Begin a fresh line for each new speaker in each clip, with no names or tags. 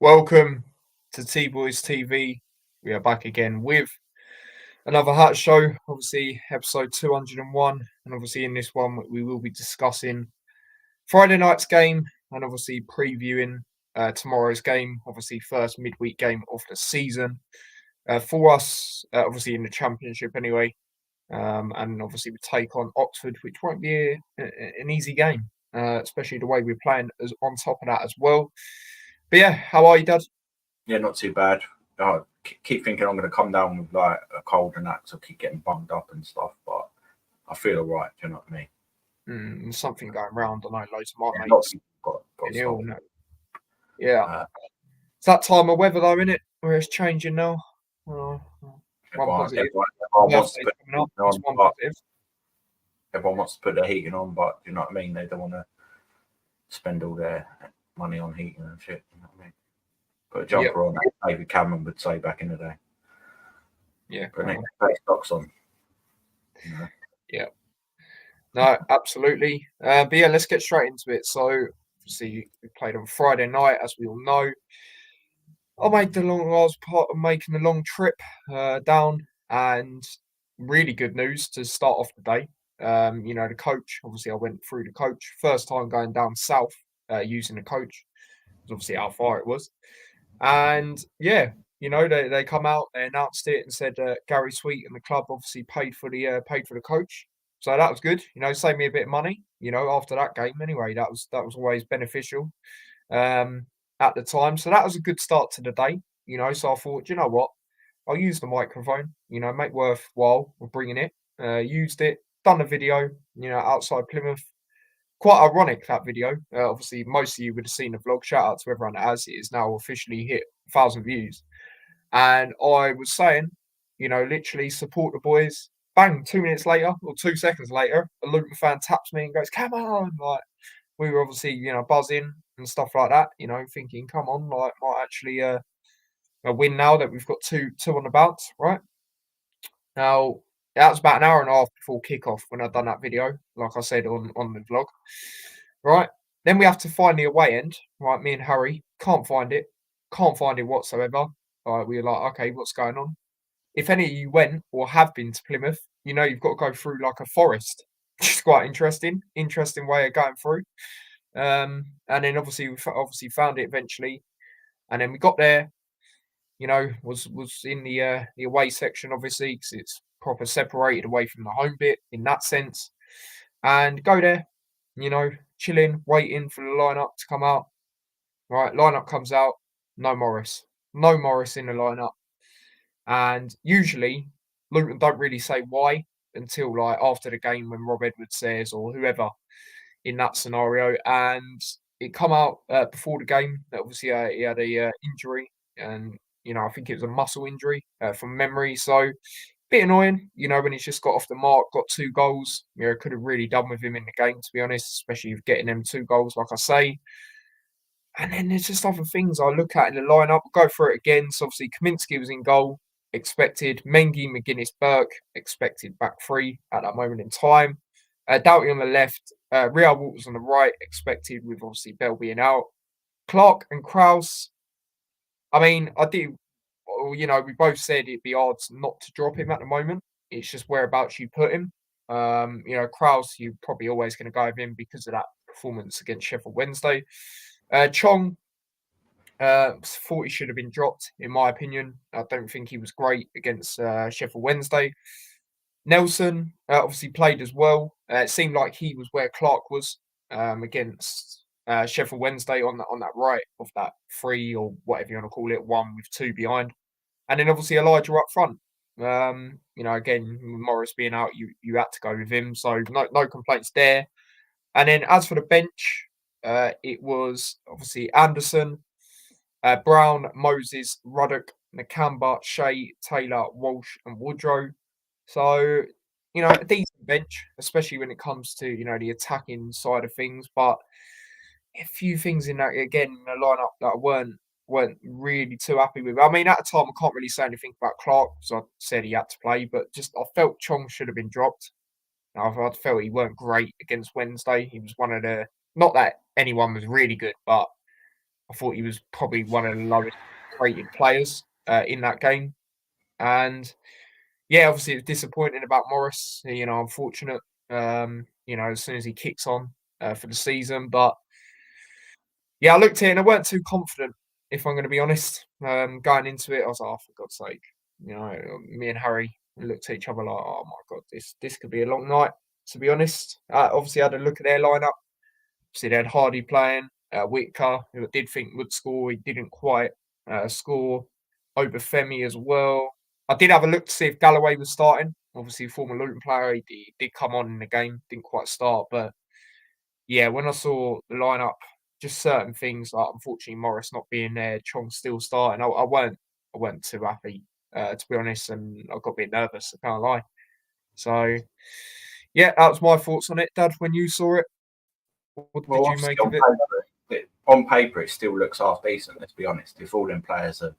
Welcome to T Boys TV. We are back again with another Hat Show, obviously episode 201. And obviously, in this one, we will be discussing Friday night's game and obviously previewing tomorrow's game, obviously, first midweek game of the season for us, obviously, in the Championship anyway. And obviously, we take on Oxford, which won't be an easy game, especially the way we're playing as on top of that as well. But yeah, how are you, Dad?
Yeah, not too bad. I keep thinking I'm going to come down with like a cold and that, so I keep getting bummed up and stuff. But I feel all right. Do you know what I mean?
Something going round. I know loads of my
Yeah,
mates
got
getting ill.
stuff.
Yeah, it's that time of weather though, isn't it? Where it's changing now. One positive.
Everyone wants to put
Coming up.
on,
That's one
but
positive.
everyone wants to put their heating on, but do you know what I mean? They don't want to spend all their money on heating and shit. You know what I mean? Put a jumper on, that David Cameron would say back in the day.
Yeah.
Put an extra stocks on. You know?
Yeah. No, absolutely. But yeah, let's get straight into it. So obviously we played on Friday night, as we all know. I was part of making the long trip down, and really good news to start off the day. The coach, obviously I went through the coach. First time going down south using the coach. It was obviously how far it was. And yeah, they come out, they announced it and said Gary Sweet and the club obviously paid for the coach. So that was good. Saved me a bit of money, after that game anyway. That was always beneficial. At the time. So that was a good start to the day, So I thought, you know what? I'll use the microphone, make worthwhile of bringing it. Used it, done a video, outside Plymouth. Quite ironic, that video. Obviously, most of you would have seen the vlog. Shout out to everyone that has. It is now officially hit 1,000 views. And I was saying, literally support the boys. Bang, 2 minutes later or 2 seconds later, a Luton fan taps me and goes, come on. Like, we were obviously, buzzing and stuff like that, thinking, come on, like, might actually a win now that we've got two on the bounce, right? Now, that was about an hour and a half before kickoff when I'd done that video, like I said on the vlog, right? Then we have to find the away end, right? Me and Harry can't find it whatsoever. We were like, okay, what's going on? If any of you went or have been to Plymouth, you've got to go through like a forest, which is quite interesting way of going through. And then obviously we found it eventually, and then we got there. Was in the away section obviously because it's proper separated away from the home bit in that sense, and go there, chilling, waiting for the lineup to come out. Right, lineup comes out, no Morris in the lineup, and usually Luton don't really say why until like after the game when Rob Edwards says or whoever in that scenario, and it come out before the game that obviously he had a injury, and I think it was a muscle injury from memory. So bit annoying, when he's just got off the mark, got 2 goals. Could have really done with him in the game, to be honest, especially with getting them 2 goals, like I say. And then there's just other things I look at in the lineup. I'll go through it again. So obviously Kaminsky was in goal, expected. Mengi, McGuinness, Burke, expected back 3 at that moment in time. Doughty on the left, Real Walters on the right, expected with obviously Bell being out. Clark and Krause, we both said it'd be hard not to drop him at the moment. It's just whereabouts you put him. Krause, you're probably always going to go with him because of that performance against Sheffield Wednesday. Chong, thought he should have been dropped, in my opinion. I don't think he was great against Sheffield Wednesday. Nelson obviously played as well. It seemed like he was where Clark was against Sheffield Wednesday on that right of that 3 or whatever you want to call it, 1 with 2 behind, and then obviously Elijah up front. Again, Morris being out, you had to go with him, so no complaints there. And then as for the bench, it was obviously Anderson, Brown, Moses, Ruddock, Nakamba, Shea, Taylor, Walsh, and Woodrow. So, a decent bench, especially when it comes to, the attacking side of things. But a few things in that, again, in the lineup that I weren't really too happy with. I mean, at the time, I can't really say anything about Clark because I said he had to play. But just I felt Chong should have been dropped. I felt he weren't great against Wednesday. He was one of the, not that anyone was really good, but I thought he was probably one of the lowest rated players in that game. And yeah, obviously it was disappointing about Morris. Unfortunate. As soon as he kicks on for the season, but yeah, I looked at it and I weren't too confident. If I'm going to be honest, going into it, I was like, oh, for God's sake, me and Harry looked at each other like, oh my God, this could be a long night. To be honest, obviously I had a look at their lineup. Obviously they had Hardy playing, Whitaker, who I did think would score. He didn't quite score. Obafemi as well. I did have a look to see if Galloway was starting. Obviously, former Luton player, he did come on in the game, didn't quite start. But yeah, when I saw the lineup, just certain things like unfortunately Morris not being there, Chong still starting, I weren't too happy to be honest, and I got a bit nervous. I can't lie. So yeah, that was my thoughts on it, Dad. When you saw it, what did you make of it?
On paper, it still looks half decent. Let's be honest. If all them players are,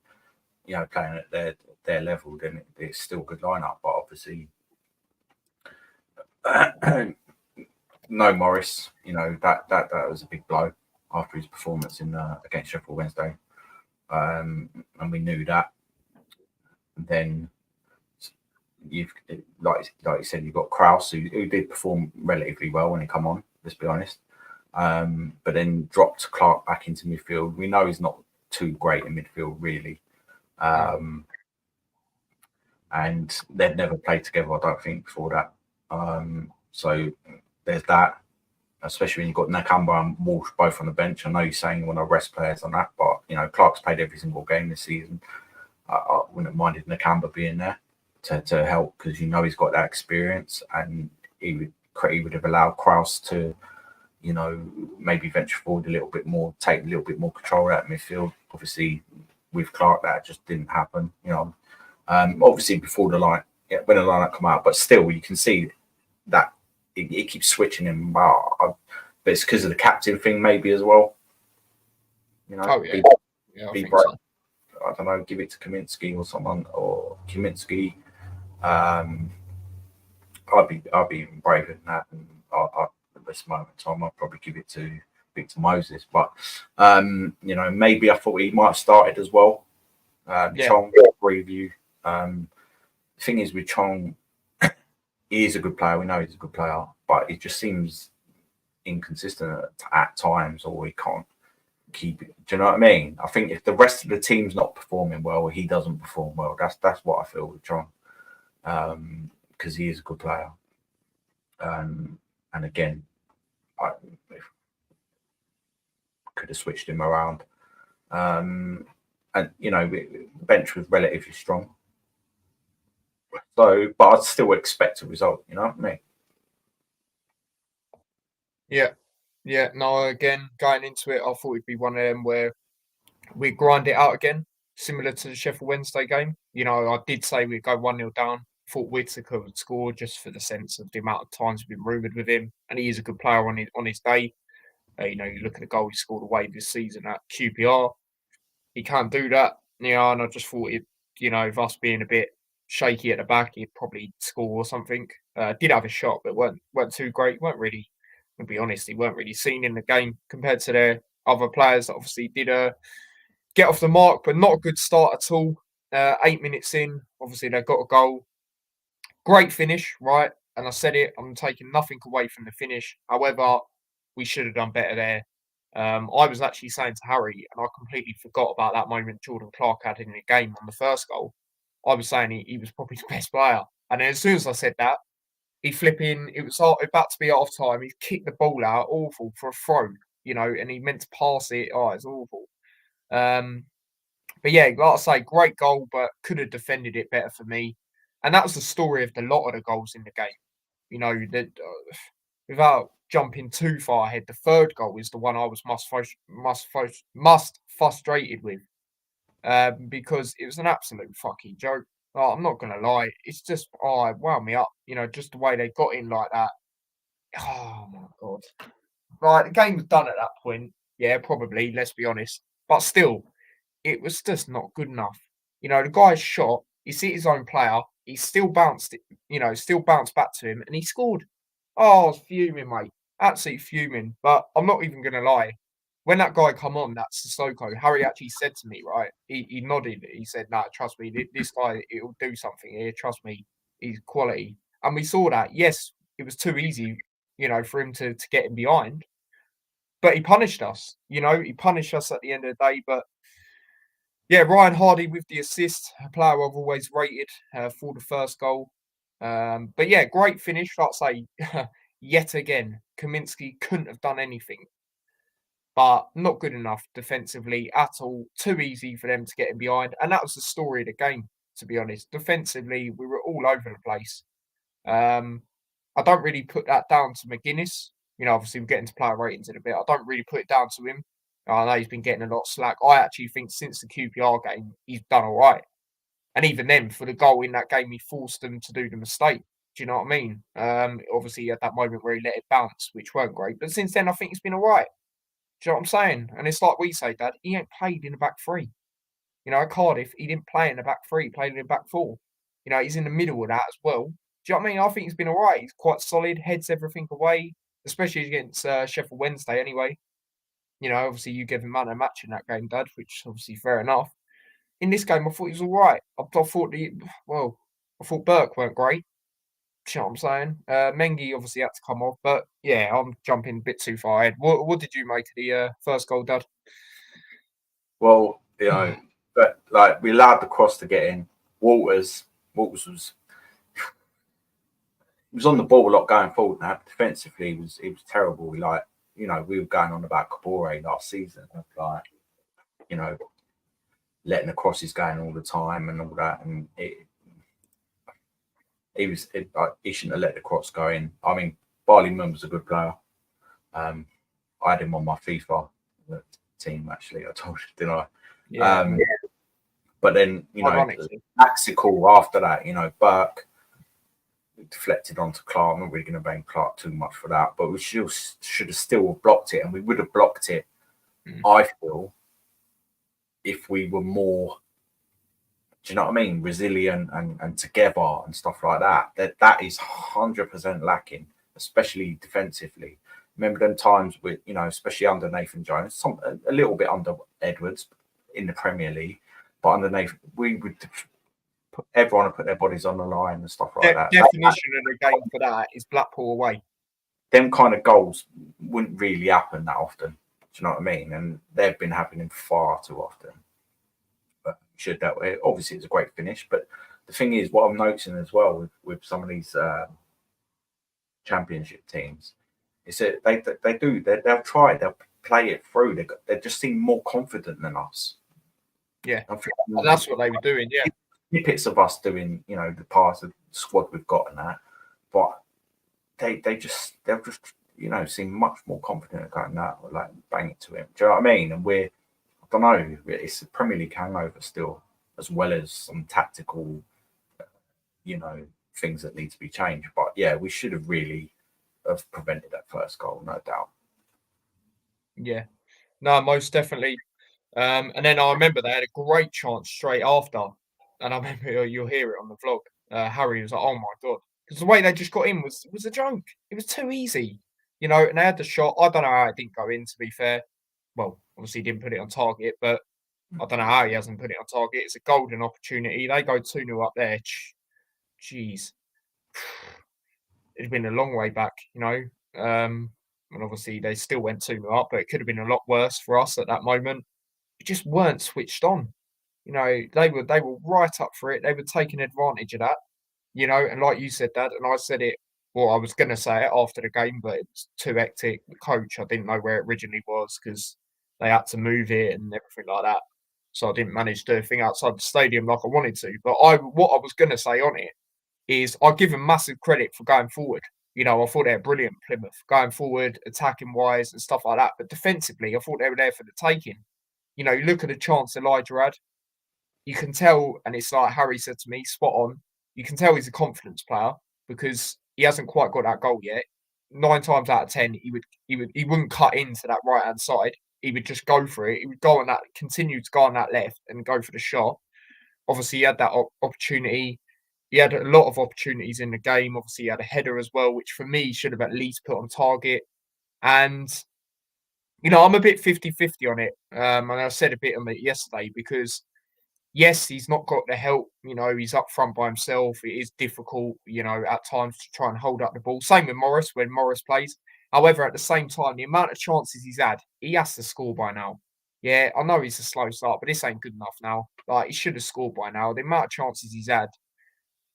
playing at their level, then it's still a good lineup. But obviously, no Morris. That was a big blow after his performance in against Sheffield Wednesday, and we knew that. And then you've like you said, you've got Krause who did perform relatively well when he come on. Let's be honest. But then dropped Clark back into midfield. We know he's not too great in midfield, really. And they'd never played together, I don't think, before that. So there's that, especially when you've got Nakamba and Walsh both on the bench. I know you're saying you want to rest players on that, but, Clark's played every single game this season. I wouldn't have minded Nakamba being there to help because he's got that experience, and he would have allowed Krause to maybe venture forward a little bit more, take a little bit more control out of midfield. Obviously, with Clark, that just didn't happen. Obviously before when the lineup come out, but still you can see that it keeps switching him. But it's because of the captain thing, maybe as well.
Oh yeah,
be brave. So. I don't know, give it to Kaminsky or someone, or Kaminsky. I'd be even braver than that, and at this moment in time, I'd probably give it to Victor Moses. But maybe I thought he might have started as well. Chong, agree with you. The thing is with Chong, he is a good player. We know he's a good player, but it just seems inconsistent at times, or he can't keep it. Do you know what I mean? I think if the rest of the team's not performing well, he doesn't perform well. That's what I feel with Chong, because he is a good player. And again, I could have switched him around. And the bench was relatively strong. So, but I'd still expect a result. You know what I mean?
Yeah. No, again, going into it, I thought it'd be one of them where we grind it out again, similar to the Sheffield Wednesday game. I did say we'd go 1-0 down. Thought Whitaker would score just for the sense of the amount of times we've been rumoured with him, and he is a good player on his day. You look at the goal he scored away this season at QPR. He can't do that. And I just thought with us being a bit shaky at the back, he'd probably score or something. Did have a shot, but weren't too great. Weren't really, to be honest, he weren't really seen in the game compared to their other players that obviously did get off the mark, but not a good start at all. 8 minutes in, obviously they got a goal. Great finish, right? And I said it, I'm taking nothing away from the finish. However, we should have done better there. I was actually saying to Harry, and I completely forgot about that moment Jordan Clark had in the game on the first goal. I was saying he was probably the best player. And then as soon as I said that, it was about to be half time. He kicked the ball out, awful, for a throw, and he meant to pass it. Oh, it's awful. But yeah, like I say, great goal, but could have defended it better for me. And that was the story of a lot of the goals in the game. Without jumping too far ahead, the third goal is the one I was most frustrated with, because it was an absolute fucking joke. I'm not gonna lie, it's just it wound me up. Just the way they got in like that. Oh my God! Right, the game was done at that point. Yeah, probably. Let's be honest, but still, it was just not good enough. The guy's shot. He hit his own player. He still bounced it. Still bounced back to him, and he scored. Oh, I was fuming, mate. Absolutely fuming. But I'm not even going to lie. when that guy come on, that Sissoko, Harry actually said to me, right? He nodded. He said, "Nah, trust me, this guy, it'll do something here. Trust me, he's quality." And we saw that. Yes, it was too easy, for him to get him behind. But he punished us. He punished us at the end of the day. But yeah, Ryan Hardy with the assist, a player I've always rated for the first goal. But yeah, great finish. Like I say, yet again, Kaminsky couldn't have done anything, but not good enough defensively at all. Too easy for them to get him behind. And that was the story of the game, to be honest. Defensively, we were all over the place. I don't really put that down to McGuinness. Obviously, we're getting to player ratings in a bit. I don't really put it down to him. I know he's been getting a lot of slack. I actually think since the QPR game, he's done all right. And even then, for the goal in that game, he forced them to do the mistake. Do you know what I mean? Obviously, he had that moment where he let it bounce, which weren't great. But since then, I think he's been all right. Do you know what I'm saying? And it's like we say, Dad, he ain't played in the back three. At Cardiff, he didn't play in the back three, he played in the back four. He's in the middle of that as well. Do you know what I mean? I think he's been all right. He's quite solid, heads everything away, especially against Sheffield Wednesday anyway. Obviously you gave him man of match in that game, Dad, which is obviously fair enough. In this game, I thought he was all right. I thought Burke weren't great. Do you know what I'm saying? Mengi obviously had to come off, but yeah, I'm jumping a bit too far ahead. What did you make of the first goal, Dad?
Well, but like we allowed the cross to get in. Walters was on the ball a lot going forward. Now defensively, it was terrible. We were going on about Kabore last season, letting the crosses going all the time and all that, and he shouldn't have let the cross go in. I mean, Barley Moon was a good player. I had him on my FIFA team actually. I told you, didn't I?
Yeah.
But then Maxical after that, Burke deflected onto Clark. I'm not really going to blame Clark too much for that, but we should have still blocked it, and we would have blocked it. I feel if we were more, do you know what I mean, resilient and together and stuff like that. That is 100% lacking, especially defensively. Remember them times with, especially under Nathan Jones, a little bit under Edwards in the Premier League, but under Nathan, we would everyone would put their bodies on the line and stuff like that.
Definition of the game for that is Blackpool away.
Them kind of goals wouldn't really happen that often. Do you know what I mean? And they've been happening far too often. But should that way, obviously it's a great finish. But the thing is, what I'm noticing as well with some of these championship teams is that they'll try, they'll play it through. They just seem more confident than us.
Yeah, that's what they were doing. Yeah,
snippets of us doing, the parts of the squad we've got and that, but they'll just seem much more confident at going that, or like bang it to him. Do you know what I mean? And I don't know, it's a Premier League hangover still, as well as some tactical, things that need to be changed. But yeah, we should have really have prevented that first goal, no doubt.
Yeah, no, most definitely. And then I remember they had a great chance straight after, and I remember you'll hear it on the vlog. Harry was like, "Oh my god," because the way they just got in was a joke. It was too easy, and they had the shot. I don't know how it didn't go in. To be fair, well, obviously he didn't put it on target, but I don't know how he hasn't put it on target. It's a golden opportunity. They go 2-0 up there. Jeez, it'd been a long way back, and obviously they still went 2-0 up, but it could have been a lot worse for us at that moment. We just weren't switched on. They were right up for it. They were taking advantage of that. And like you said, Dad, and I said it. Well, I was going to say it after the game, but it was too hectic. The coach, I didn't know where it originally was because they had to move it and everything like that. So I didn't manage to do a thing outside the stadium like I wanted to. But what I was going to say on it is I give them massive credit for going forward. I thought they were brilliant, Plymouth, going forward, attacking wise and stuff like that. But defensively, I thought they were there for the taking. You look at the chance Elijah had. You can tell, and it's like Harry said to me, spot on. You can tell he's a confidence player because he hasn't quite got that goal yet. 9 times out of 10, he wouldn't cut into that right hand side. He would just go for it. He would go on that, continue to go on that left and go for the shot. Obviously, he had that opportunity. He had a lot of opportunities in the game. Obviously, he had a header as well, which for me should have at least put on target. And I'm a bit 50-50 on it. And I said a bit on it yesterday because yes, he's not got the help. He's up front by himself. It is difficult, at times to try and hold up the ball. Same with Morris when Morris plays. However, at the same time, the amount of chances he's had, he has to score by now. Yeah, I know he's a slow start, but this ain't good enough now. Like, he should have scored by now. The amount of chances he's had,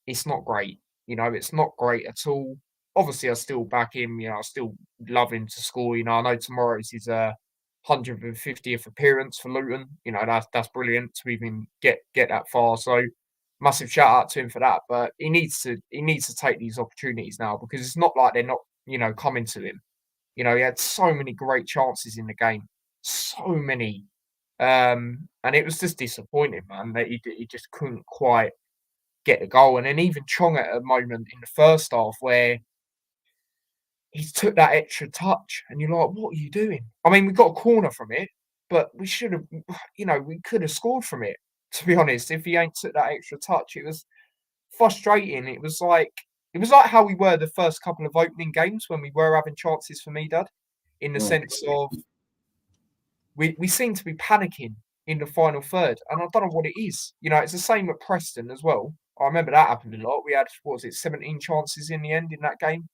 it's not great. It's not great at all. Obviously, I still back him. I still love him to score. I know tomorrow's his 150th appearance for Luton. That's brilliant to even get that far. So massive shout out to him for that. But he needs to take these opportunities now because it's not like they're not coming to him. He had so many great chances in the game, so many, and it was just disappointing, man, that he just couldn't quite get the goal. And then even Chong at a moment in the first half where he took that extra touch, and you're like, "What are you doing?" I mean, we got a corner from it, but we should have, we could have scored from it. To be honest, if he ain't took that extra touch, it was frustrating. It was like how we were the first couple of opening games when we were having chances for me, Dad, in the sense of we seem to be panicking in the final third, and I don't know what it is. It's the same at Preston as well. I remember that happened a lot. We had, what was it, 17 chances in the end in that game.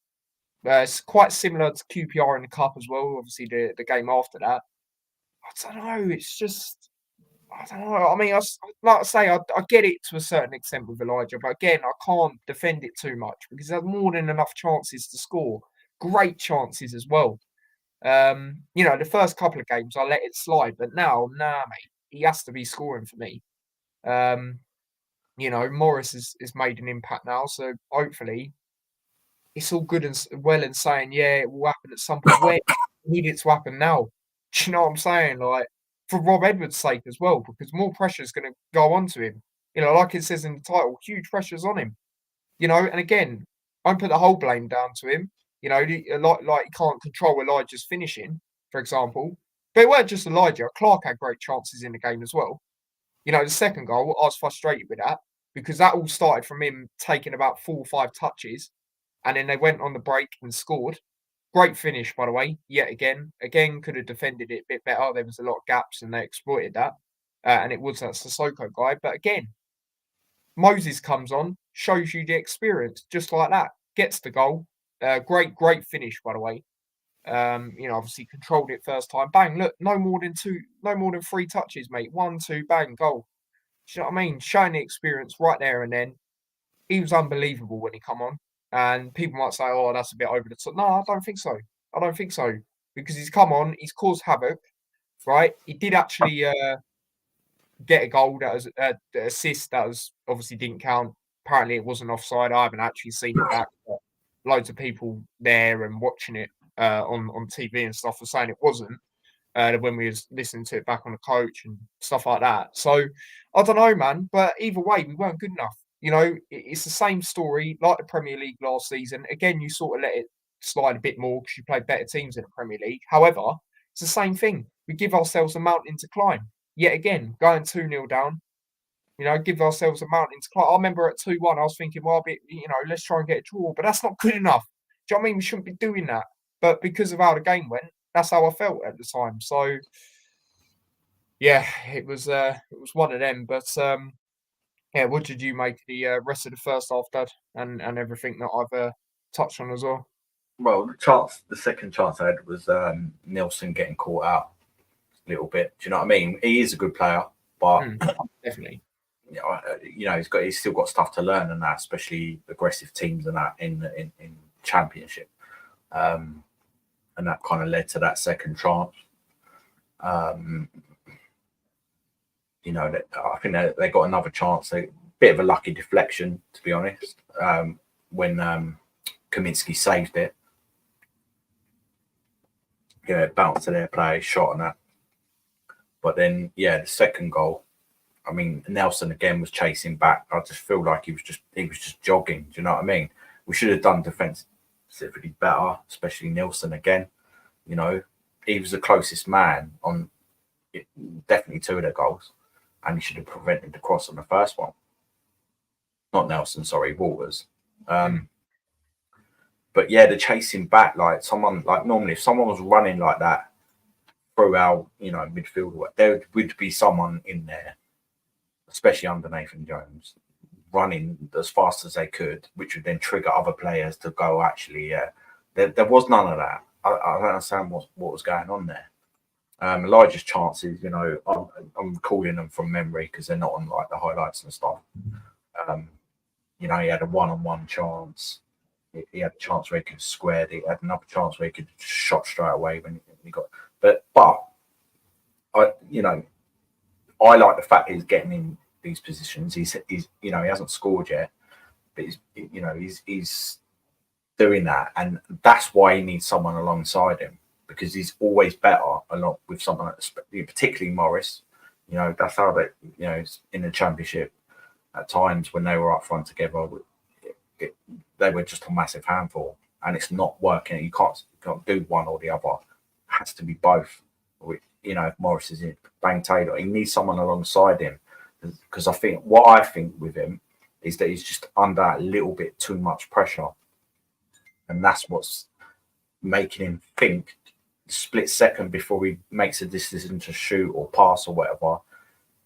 It's quite similar to QPR in the cup as well. Obviously, the game after that. I don't know. It's just I don't know. I mean, like I say, I get it to a certain extent with Elijah, but again, I can't defend it too much because there's more than enough chances to score. Great chances as well. The first couple of games I let it slide, but now, nah, mate, he has to be scoring for me. Um, Morris has made an impact now, so hopefully it's all good and well and saying, yeah, it will happen at some point. Where we need it to happen now? Do you know what I'm saying? Like, for Rob Edwards' sake as well, because more pressure is going to go onto him. Like it says in the title, huge pressures on him. And again, I don't put the whole blame down to him. Like he can't control Elijah's finishing, for example. But it weren't just Elijah. Clark had great chances in the game as well. The second goal, I was frustrated with that because that all started from him taking about 4 or 5 touches, and then they went on the break and scored. Great finish, by the way. Yet again, could have defended it a bit better. There was a lot of gaps, and they exploited that. And it was that Sissoko guy. But again, Moses comes on, shows you the experience, just like that. Gets the goal. Great finish, by the way. Obviously controlled it first time. Bang, look, no more than 3 touches, mate. 1, 2, bang, goal. Do you know what I mean? Showing the experience right there and then. He was unbelievable when he come on. And people might say, oh, that's a bit over the top. No, I don't think so. I don't think so. Because he's come on, he's caused havoc, right? He did actually get a goal that was the assist that was obviously didn't count. Apparently it wasn't offside. I haven't actually seen it back, but loads of people there and watching it on TV and stuff were saying it wasn't. When we was listening to it back on the coach and stuff like that. So I don't know, man. But either way, we weren't good enough. It's the same story like the Premier League last season. Again, you sort of let it slide a bit more because you played better teams in the Premier League. However, it's the same thing. We give ourselves a mountain to climb. Yet again, going 2-0 down, give ourselves a mountain to climb. I remember at 2-1, I was thinking, well, let's try and get a draw. But that's not good enough. Do you know what I mean? We shouldn't be doing that. But because of how the game went, that's how I felt at the time. So, yeah, it was one of them. But yeah, what did you make the rest of the first half, Dad, and everything that I've touched on as well?
Well, the second chance I had was Nelson getting caught out a little bit. Do you know what I mean? He is a good player, but
definitely,
he's still got stuff to learn and that, especially aggressive teams and that in Championship. And that kind of led to that second chance. I think they got another chance. A bit of a lucky deflection, to be honest, when Kaminsky saved it. It bounced to their play, shot on that. But then, the second goal, I mean, Nelson again was chasing back. I just feel like he was just jogging. Do you know what I mean? We should have done defensively better, especially Nelson again. He was the closest man on definitely 2 of their goals, and he should have prevented the cross on the first one. Not Nelson, sorry, Walters. But yeah, the chasing back, like normally if someone was running like that throughout, midfield work, there would be someone in there, especially under Nathan Jones, running as fast as they could, which would then trigger other players to go, actually, yeah. There was none of that. I don't understand what was going on there. Elijah's chances, I'm calling them from memory because they're not on like the highlights and stuff. He had a one-on-one chance. He had a chance where he could have squared. He had another chance where he could have shot straight away when he got. But I like the fact he's getting in these positions. He's he hasn't scored yet, but he's doing that, and that's why he needs someone alongside him, because he's always better along with someone, particularly Morris. That's how they, in the Championship, at times when they were up front together, they were just a massive handful, and it's not working. You can't do one or the other. It has to be both. If Morris is in, bang Taylor, he needs someone alongside him, because I think with him is that he's just under a little bit too much pressure, and that's what's making him think split second before he makes a decision to shoot or pass or whatever.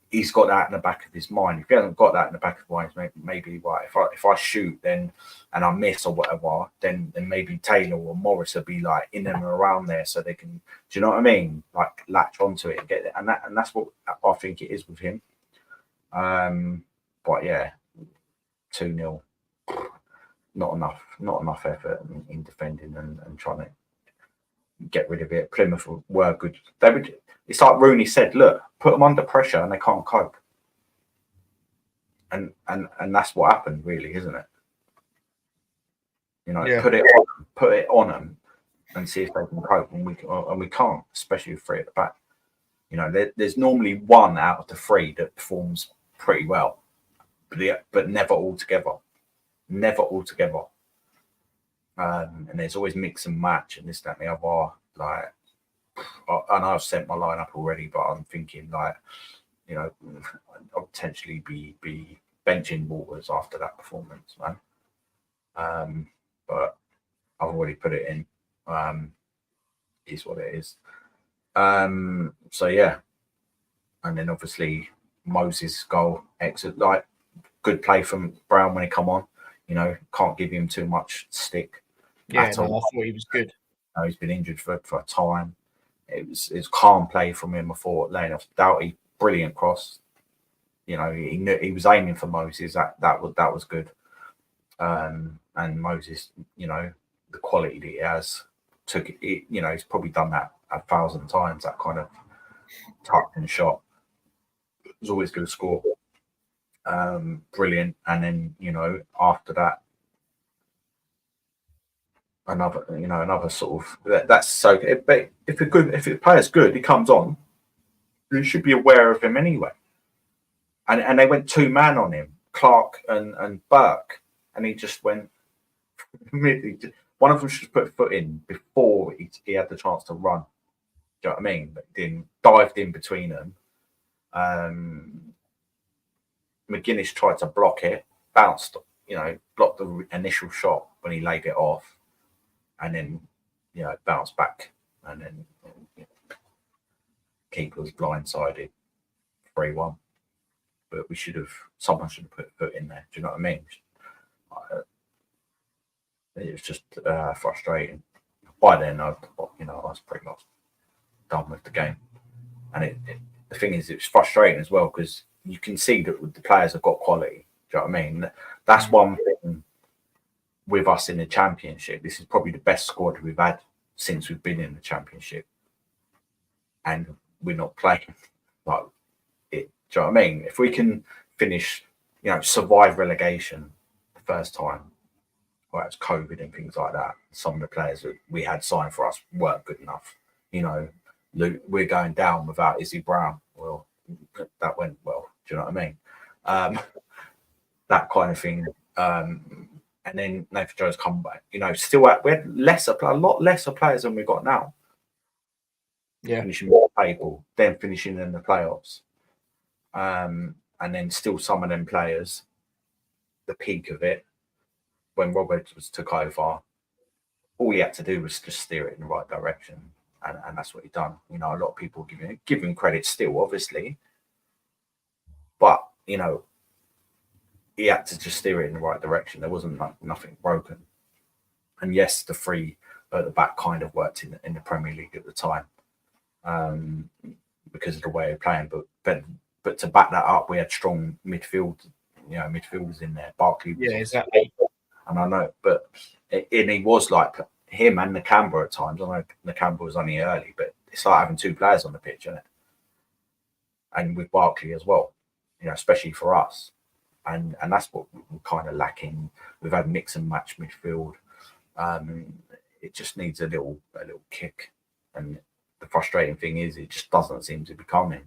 He's got that in the back of his mind. If he hasn't got that in the back of his mind, maybe right, if I shoot then and I miss or whatever, then maybe Taylor or Morris will be like in and around there, so they can, do you know what I mean? Like latch onto it and get it, and that's what I think it is with him. But yeah, 2-0, not enough effort in defending and trying to get rid of it. Plymouth were good. It's like Rooney said, look, put them under pressure and they can't cope. And that's what happened, really, isn't it? Put it on them and see if they can cope, and we can't, especially with 3 at the back. There's normally 1 out of the 3 that performs pretty well, but never all together. Never all together. And there's always mix and match and this, that, and the other. Like, and I've sent my lineup already, but I'm thinking like, I'll potentially be benching Waters after that performance, man. But I've already put it in. Is what it is. So yeah, and then obviously Moses' goal, exit, like good play from Brown when he come on. Can't give him too much stick.
Yeah, I thought he was good.
He's been injured for a time. It was calm play from him. I thought laying off Doughty, brilliant cross. He knew he was aiming for Moses. That was good. And Moses, the quality that he has, took it. He's probably done that 1,000 times. That kind of tuck and shot. It was always going to score. Brilliant. And then after that, another sort of that's so. But if the player's good, he comes on. You should be aware of him anyway. And they went 2-man on him, Clark and Burke, and he just went. One of them should put a foot in before he had the chance to run. Do you know what I mean? But then dived in between them. McGuinness tried to block it, bounced, blocked the initial shot when he laid it off, and then, bounced back, and then keeper was blindsided, 3-1. But someone should have put a foot in there. Do you know what I mean? It was just frustrating. By then, I was pretty much done with the game. And the thing is, it's frustrating as well because you can see that the players have got quality. Do you know what I mean? That's one thing with us in the Championship. This is probably the best squad we've had since we've been in the Championship. And we're not playing like it. Do you know what I mean? If we can finish, survive relegation the first time, well, it's COVID and things like that. Some of the players that we had signed for us weren't good enough. We're going down without Izzy Brown. Well, that went well. Do you know what I mean? That kind of thing. And then Nathan Jones come back. We had a lot lesser players than we got now.
Yeah,
finishing more table, then finishing in the playoffs, and then still some of them players. The peak of it when Roberts took over, all he had to do was just steer it in the right direction. and that's what he done. You know, a lot of people give him credit still, obviously, but you know, he had to just steer it in the right direction. There wasn't nothing broken. And yes, the three at the back kind of worked in the Premier League at the time, because of the way of playing. But to back that up, we had strong midfielders in there. Barkley was
exactly.
and I know, but and he was like him and Nakamba at times. I know Nakamba was only early, but it's like having two players on the pitch, isn't it? And with Barkley as well, you know, especially for us. And that's what we're kind of lacking. We've had mix and match midfield. It just needs a little kick. And the frustrating thing is, it just doesn't seem to be coming.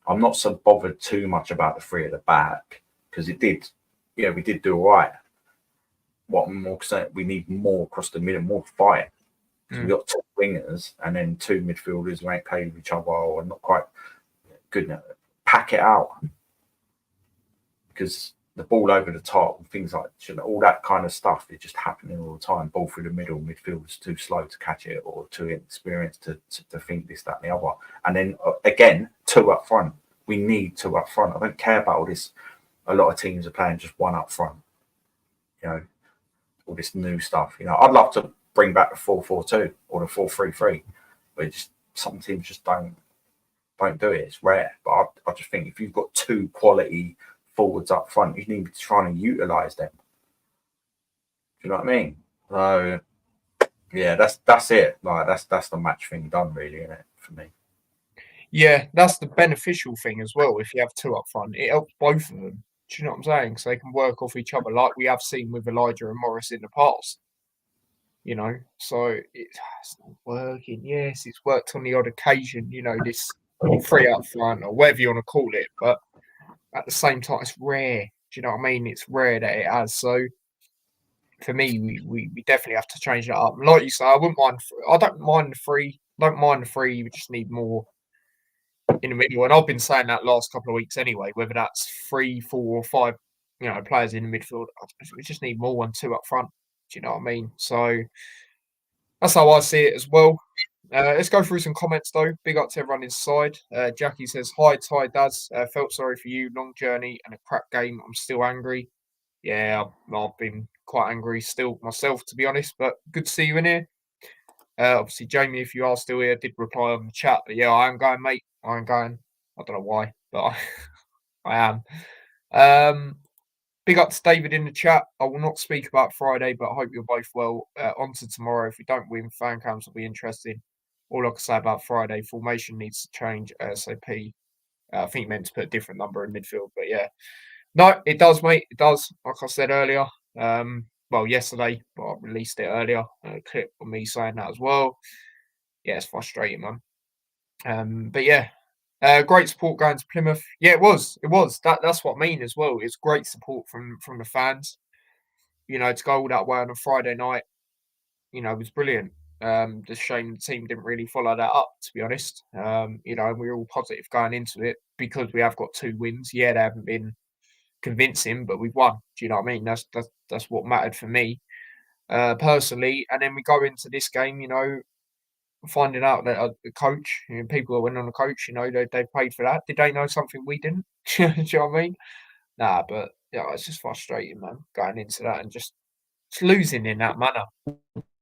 I'm not so bothered too much about the three at the back because we did do all right. What I'm more concerned, we need more across the middle, more fight. We've got two wingers and then two midfielders who ain't playing with each other or not quite good enough. Pack it out. Because the ball over the top and things like all that kind of stuff is just happening all the time. Ball through the middle, midfield's too slow to catch it or too inexperienced to think this, that, and the other. And then again, two up front. We need two up front. I don't care about all this. A lot of teams are playing just one up front. You know, all this new stuff. You know, I'd love to bring back the 4-4-2 or the 4-3-3, but some teams just don't do it. It's rare, but I just think if you've got two quality forwards up front, you need to try and utilise them. Do you know what I mean? So yeah, that's it. Like that's the match thing done, really, isn't it, for me?
Yeah, that's the beneficial thing as well. If you have two up front, it helps both of them. Do you know what I'm saying? So they can work off each other, like we have seen with Elijah and Morris in the past. You know, so it's not working. Yes, it's worked on the odd occasion. You know, this three up front or whatever you want to call it, but at the same time, it's rare. Do you know what I mean? It's rare that it has. So for me, we definitely have to change that up. And like you say, I wouldn't mind. I don't mind the three. Don't mind the three. We just need more in the middle. And I've been saying that last couple of weeks anyway. Whether that's 3, 4, or 5, players in the midfield, we just need more than two up front. Do you know what I mean? So that's how I see it as well. Let's go through some comments though. Big up to everyone inside. Jackie says, "Hi, Ty Daz. Felt sorry for you. Long journey and a crap game. I'm still angry. Yeah, I've been quite angry still myself, to be honest. But good to see you in here. Obviously, Jamie, if you are still here, did reply on the chat. But yeah, I am going, mate. I am going. I don't know why, but I am. Big up to David in the chat. I will not speak about Friday, but I hope you're both well. On to tomorrow. If we don't win, fan cams will be interesting. All I can say about Friday, formation needs to change ASAP. I think you meant to put a different number in midfield, but yeah. No, it does, mate. It does. Like I said earlier, yesterday, but I released it earlier. A clip of me saying that as well. Yeah, it's frustrating, man. But yeah, great support going to Plymouth. Yeah, it was. It was. That's what I mean as well. It's great support from the fans. You know, to go all that way on a Friday night, it was brilliant. The shame the team didn't really follow that up, to be honest. And we were all positive going into it because we have got 2 wins. Yeah, they haven't been convincing, but we've won. Do you know what I mean? That's what mattered for me personally. And then we go into this game, finding out that the coach, people that went on the coach, they paid for that. Did they know something we didn't? Do you know what I mean? Nah, but yeah, it's just frustrating, man, going into that and just losing in that manner.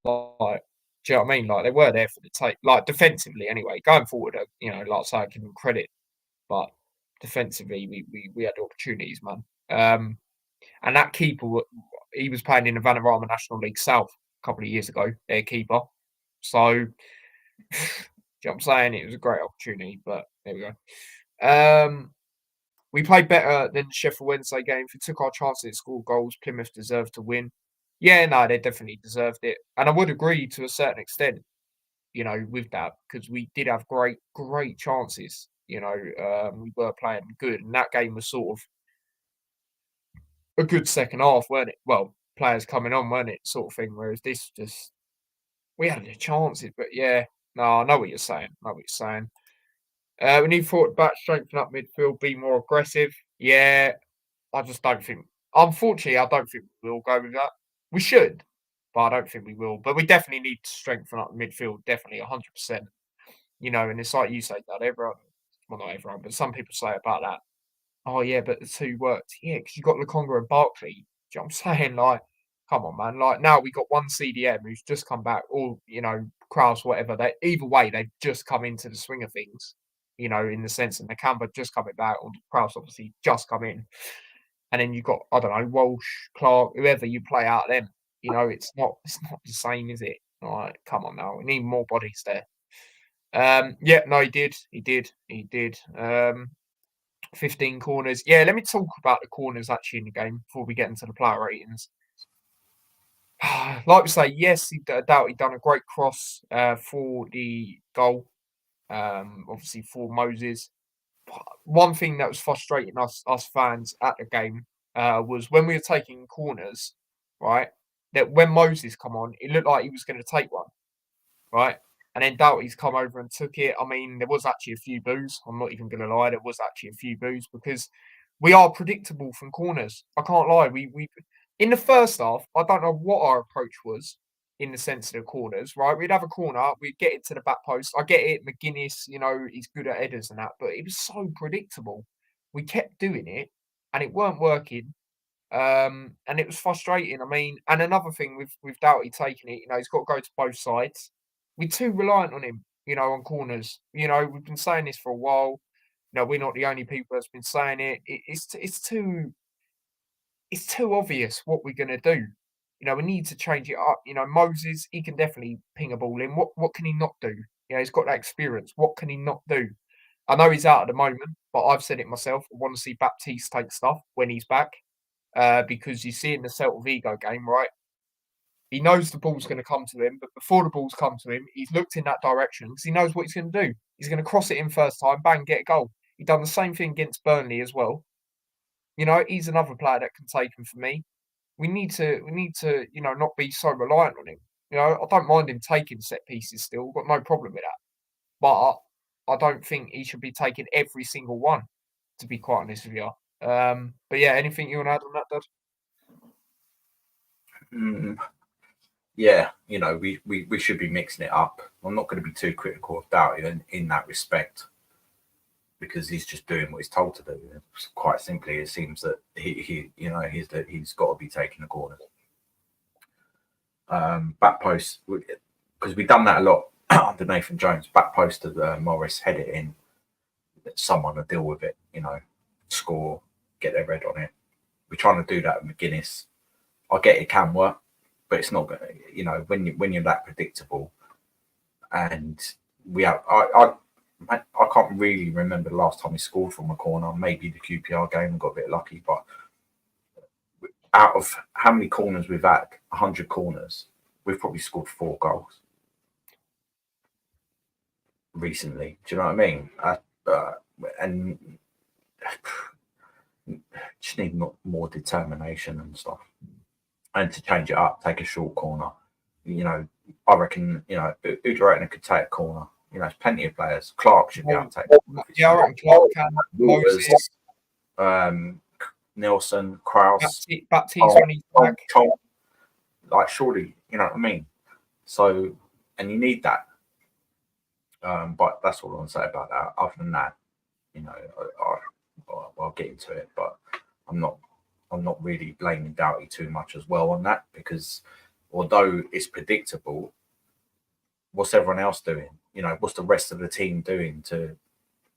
Like, do you know what I mean? Like they were there for the take, like defensively anyway. Going forward, like I say, I give them credit, but defensively, we had opportunities, man. And that keeper, he was playing in the Vanarama National League South a couple of years ago, their keeper. So, you know what I'm saying? It was a great opportunity, but there we go. We played better than the Sheffield Wednesday game. If we took our chances, scored goals, Plymouth deserved to win. Yeah, no, they definitely deserved it. And I would agree to a certain extent, with that, because we did have great chances. We were playing good, and that game was sort of a good second half, weren't it? Well, players coming on, weren't it? Sort of thing. Whereas this just, we had the chances, but yeah, no, I know what you're saying. We need forward back, strengthen up midfield, be more aggressive. Yeah, I just don't think. Unfortunately, I don't think we'll go with that. We should, but I don't think we will. But we definitely need to strengthen up midfield. Definitely, 100%. And it's like you say that everyone, well, not everyone, but some people say about that. Oh yeah, but the two worked. Yeah, because you got Lukonga and Barkley. Do you know what I'm saying? Like, come on, man. Like now we got one CDM who's just come back, or Kraus, whatever. They either way, they've just come into the swing of things. In the sense that Nakamba just coming back, or Kraus obviously just come in, and then you got I don't know Walsh, Clark, whoever you play out of them. It's not the same, is it? Like, come on now, we need more bodies there. Yeah, no, he did. 15 corners. Yeah, let me talk about the corners actually in the game before we get into the player ratings. Like we say, yes, Doughty done a great cross for the goal. Obviously for Moses. One thing that was frustrating us fans at the game was when we were taking corners, right? That when Moses come on, it looked like he was going to take one, right? And then Doughty's come over and took it. I mean, there was actually a few boos. I'm not even going to lie. There was actually a few boos because we are predictable from corners. I can't lie. We in the first half, I don't know what our approach was in the sense of the corners, right? We'd have a corner, we'd get it to the back post. I get it, McGuinness, he's good at headers and that, but it was so predictable. We kept doing it and it weren't working. And it was frustrating. I mean, and another thing with Doughty taking it, he's got to go to both sides. We're too reliant on him, on corners. We've been saying this for a while. We're not the only people that's been saying it. It's too obvious what we're going to do. We need to change it up. Moses, he can definitely ping a ball in. What can he not do? He's got that experience. What can he not do? I know he's out at the moment, but I've said it myself. I want to see Baptiste take stuff when he's back. Because you see in the Celta Vigo game, right? He knows the ball's going to come to him, but before the ball's come to him, he's looked in that direction because he knows what he's going to do. He's going to cross it in first time, bang, get a goal. He done the same thing against Burnley as well. He's another player that can take him for me. We need to, not be so reliant on him. I don't mind him taking set pieces still. Got no problem with that. But I don't think he should be taking every single one, to be quite honest with you. But yeah, anything you want to add on that, Dad?
Yeah, we should be mixing it up. I'm not going to be too critical of Doughty in that respect because he's just doing what he's told to do. Quite simply, it seems that he's got to be taking the corners. Back post, because we've done that a lot under Nathan Jones. Back post to Morris, head it in. Someone to deal with it, score, get their red on it. We're trying to do that with McGuinness. I get it can work, but it's not going to, when you're that predictable. And we have, I can't really remember the last time we scored from a corner. Maybe the QPR game and got a bit lucky, but out of how many corners we've had, 100 corners, we've probably scored 4 goals recently. Do you know what I mean? And just need more determination and stuff. And to change it up, take a short corner. I reckon, Udoretna could take a corner. There's plenty of players. Clark should be able to take it.
Yeah, I reckon Clark can. Moses.
Nelson, Kraus.
Baptiste when he's back.
Like, surely, you know what I mean? So, and you need that. But that's all I want to say about that. Other than that, I'll get into it, but I'm not really blaming Doughty too much as well on that, because although it's predictable, what's everyone else doing? What's the rest of the team doing to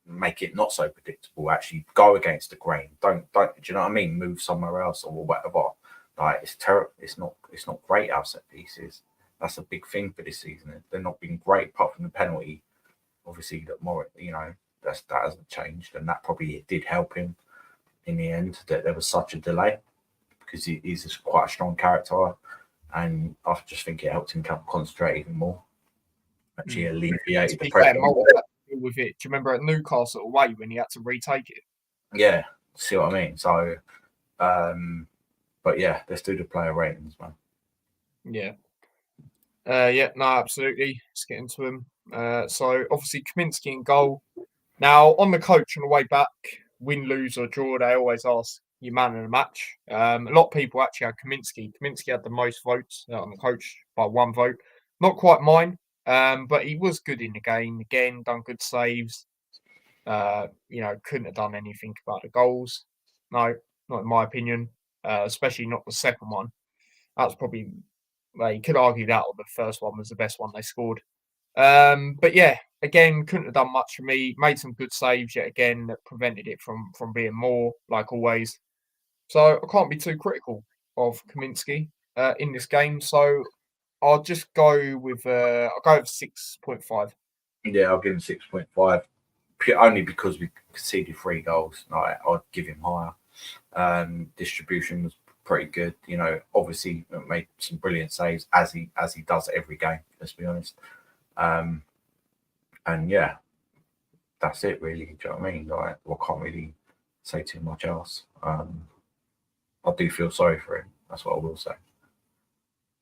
make it not so predictable? Actually go against the grain. Don't do you know what I mean? Move somewhere else or whatever. Like, it's terrible. It's not great our set pieces. That's a big thing for this season. They're not been great apart from the penalty. Obviously, that more, that hasn't changed, and that probably did help him in the end, that there was such a delay, because he's quite a strong character, and I just think it helped him concentrate even more. Actually, alleviated the pressure.
With it, do you remember at Newcastle away when he had to retake it?
Yeah, see what I mean. So, but yeah, let's do the player ratings, man.
Yeah. Yeah, no, absolutely. Let's get into them. So obviously Kaminsky in goal. Now on the coach on the way back, win, lose or draw, they always ask your man in a match. A lot of people actually had Kaminsky. Kaminsky had the most votes on the coach by 1 vote. Not quite mine. But he was good in the game. Again, done good saves. Couldn't have done anything about the goals. No, not in my opinion. Especially not the second one. That's probably, well, you could argue that or the first one was the best one they scored. But yeah, again, couldn't have done much for me. Made some good saves yet again that prevented it from being more, like always. So I can't be too critical of Kaminsky in this game. So I'll just go with 6.5.
Yeah, I'll give him 6.5. Only because we conceded 3 goals. Like, I'd give him higher. Distribution was pretty good. Obviously made some brilliant saves as he does every game. Let's be honest. And yeah, that's it really. Do you know what I mean? Like, I can't really say too much else. I do feel sorry for him. That's what I will say.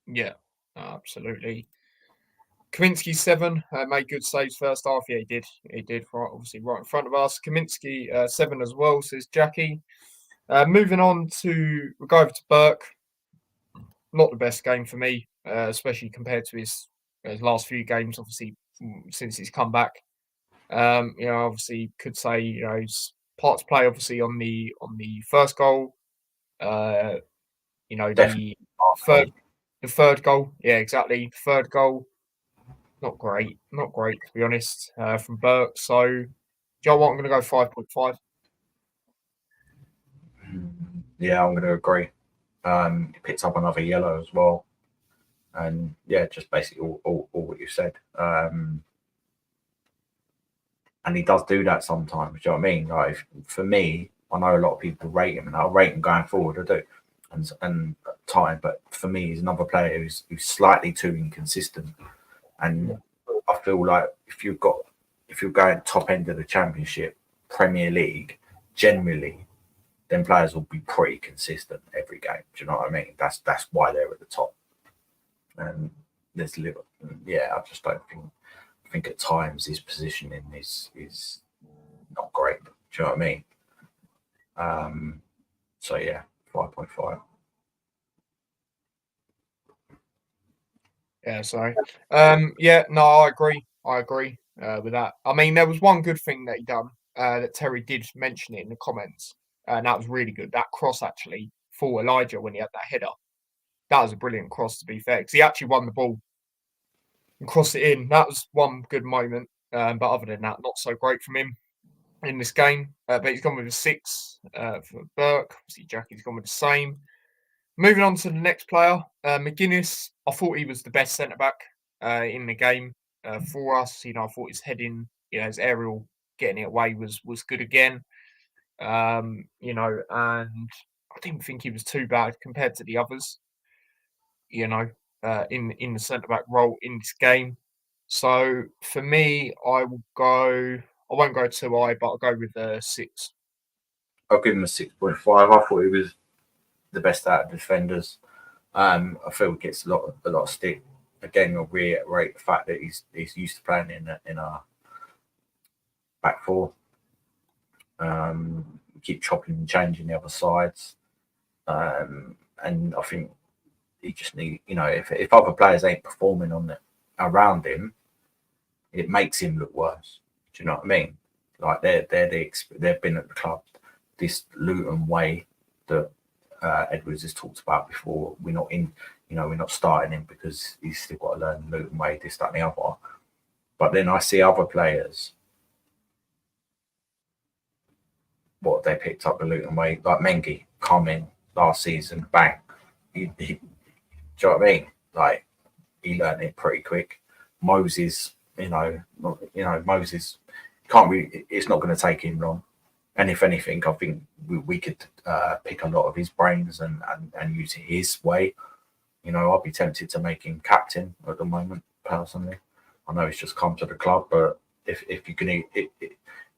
Yeah, absolutely. Kaminsky 7 made good saves first half. Yeah, he did. He did. Obviously, right in front of us. Kaminsky 7 as well, says Jackie. Moving on we'll go over to Burke. Not the best game for me, especially compared to his last few games. Obviously, since he's come back. Obviously, could say his part to play. Obviously, on the first goal.
Definitely.
The third goal. Yeah, exactly. Third goal. Not great to be honest. From Burke. So, do you know what? I'm going to go 5.5.
Yeah, I'm going to agree. He picked up another yellow as well, and yeah, just basically all what you said. And he does do that sometimes. Do you know what I mean? Like, for me, I know a lot of people rate him, and I'll rate him going forward. I do, and time. But for me, he's another player who's slightly too inconsistent. And I feel like if you're going top end of the Championship, Premier League, generally, then players will be pretty consistent every game. Do you know what I mean? That's why they're at the top. And there's little, yeah. I just don't think. I think at times his positioning is not great. Do you know what I mean? So yeah, 5.5.
Yeah, sorry. Yeah, no, I agree. With that. I mean, there was one good thing that he done that Terry did mention it in the comments, and that was really good. That cross actually for Elijah when he had that header. That was a brilliant cross, to be fair, because he actually won the ball and crossed it in. That was one good moment. But other than that, not so great from him in this game. But he's gone with a 6 for Burke. See, Jackie's gone with the same. Moving on to the next player, McGuinness. I thought he was the best centre back in the game for us. I thought his heading, his aerial getting it away was good again. And I didn't think he was too bad compared to the others. In the centre back role in this game. So for me, I will go. I won't go too high, but I'll go with 6.
I'll give him a 6.5. I thought he was the best out of defenders. I feel he gets a lot of stick. Again, I'll reiterate the fact that he's used to playing in a back four. Keep chopping and changing the other sides. And I think he just need, if other players ain't performing around him, it makes him look worse. Do you know what I mean? Like, they've been at the club this Luton way that Edwards has talked about before. We're not starting him because he's still got to learn Luton way, this, that, and the other. But then I see other players, what they picked up the Luton way, like Mengi come in last season, bang. Do you know what I mean? Like, he learned it pretty quick. Moses, Moses can't really. It's not going to take him long. And if anything, I think we could pick a lot of his brains and use it his way. I'd be tempted to make him captain at the moment, personally. I know he's just come to the club, but if you can,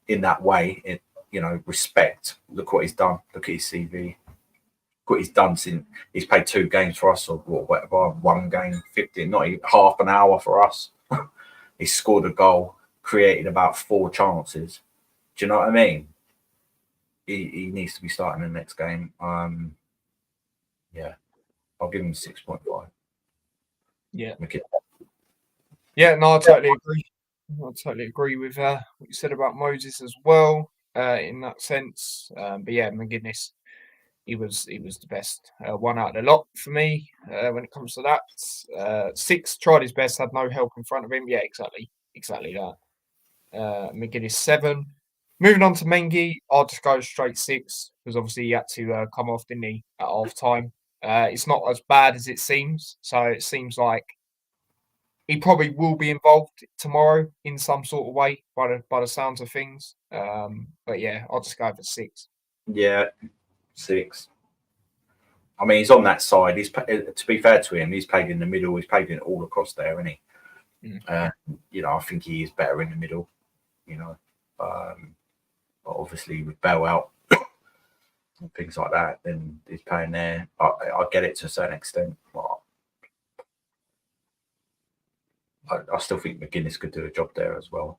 in that way, respect. Look what he's done. Look at his CV. What he's done since he's played 2 games for us, or whatever, 1 game, 15, not even half an hour for us. He scored a goal, created about 4 chances. Do you know what I mean? He needs to be starting the next game. Yeah, I'll give him 6.5.
Yeah. Yeah, no, I totally agree. I totally agree with what you said about Moses as well, in that sense. But yeah, McGuinness, he was the best one out of the lot for me when it comes to that. Six tried his best, had no help in front of him. Yeah, exactly that. McGuinness 7. Moving on to Mengi, I'll just go straight 6 because obviously he had to come off, didn't he, at half time. It's not as bad as it seems. So it seems like he probably will be involved tomorrow in some sort of way by the sounds of things. But yeah, I'll just go for 6.
Yeah, 6. I mean, he's on that side. To be fair to him, he's played in the middle. He's played in all across there, isn't he? I think he is better in the middle. You know, but obviously with Bell out and things like that, then he's playing there. I get it to a certain extent, but I still think McGuinness could do a job there as well.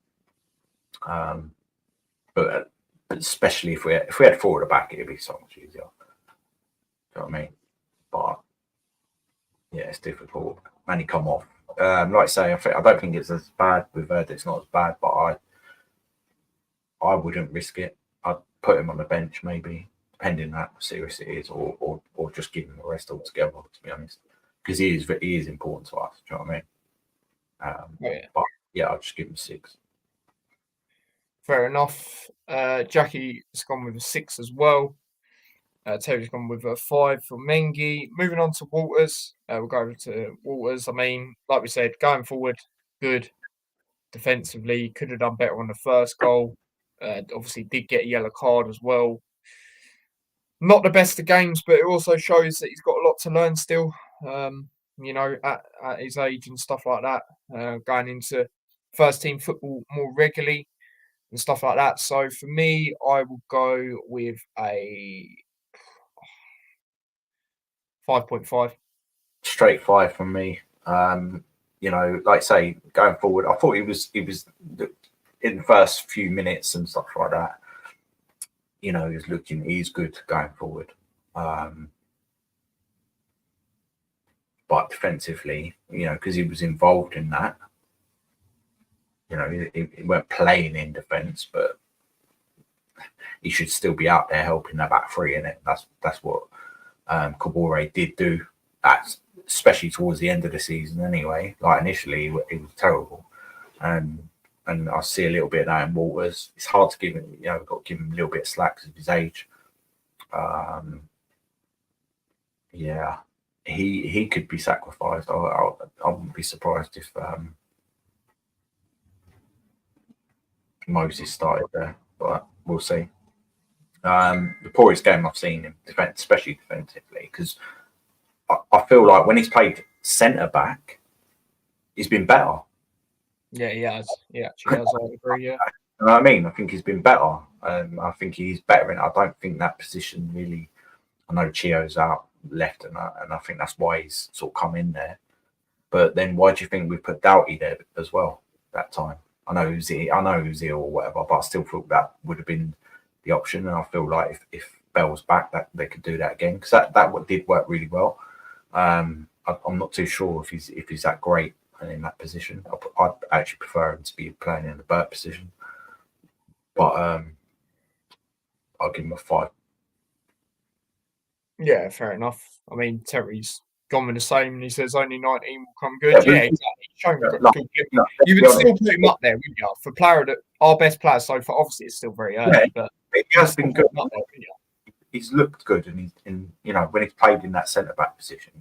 But especially if we had 4 at the back, it'd be so much easier. You know what I mean? But yeah, it's difficult. And he come off. Like I say, I don't think it's as bad. We've heard it's not as bad, but I wouldn't risk it. I'd put him on the bench maybe, depending on how serious it is, or just give him a rest altogether. To be honest, because he is important to us. Do you know what I mean? But yeah, I'll just give him 6.
Fair enough. Jackie has gone with a 6 as well. Terry's gone with a 5 for Mengi. Moving on to Walters. We'll go over to Walters. I mean, like we said, going forward, good. Defensively, could have done better on the first goal. Obviously, did get a yellow card as well. Not the best of games, but it also shows that he's got a lot to learn still. At his age and stuff like that, going into first team football more regularly and stuff like that. So for me, I will go with a 5.5.
Straight 5 from me. Like I say, going forward, I thought he was in the first few minutes and stuff like that. He's good going forward. But defensively, because he was involved in that, he weren't playing in defence, but he should still be out there helping that back three in it. That's what Kabore did do, especially towards the end of the season anyway. Like initially, it was terrible. And I see a little bit of that in Walters. It's hard to give him, we've got to give him a little bit of slack because of his age. Yeah, he could be sacrificed. I wouldn't be surprised if Moses started there, but we'll see. The poorest game I've seen him defend, especially defensively, because I feel like when he's played centre back, he's been better.
Yeah, he has. He actually has. I agree. Yeah.
You know what I mean? I think he's been better. I think he's better in. I don't think that position really. I know Chio's out left, and I think that's why he's sort of come in there. But then, why do you think we put Doughty there as well that time? I know who's ill or whatever, but I still thought that would have been the option. And I feel like if Bell's back, that they could do that again because that did work really well. I'm not too sure if he's that great in that position. I'd actually prefer him to be playing in the Burt position, but I'll give him a 5.
Yeah, fair enough. I mean, Terry's gone with the same, and he says only 19 will come good. Yeah, exactly. Shown good. You would still put him up there, wouldn't you? For player that our best player so far, obviously it's still very early, but
he has been good. Up there, he's looked good, and when he's played in that centre back position,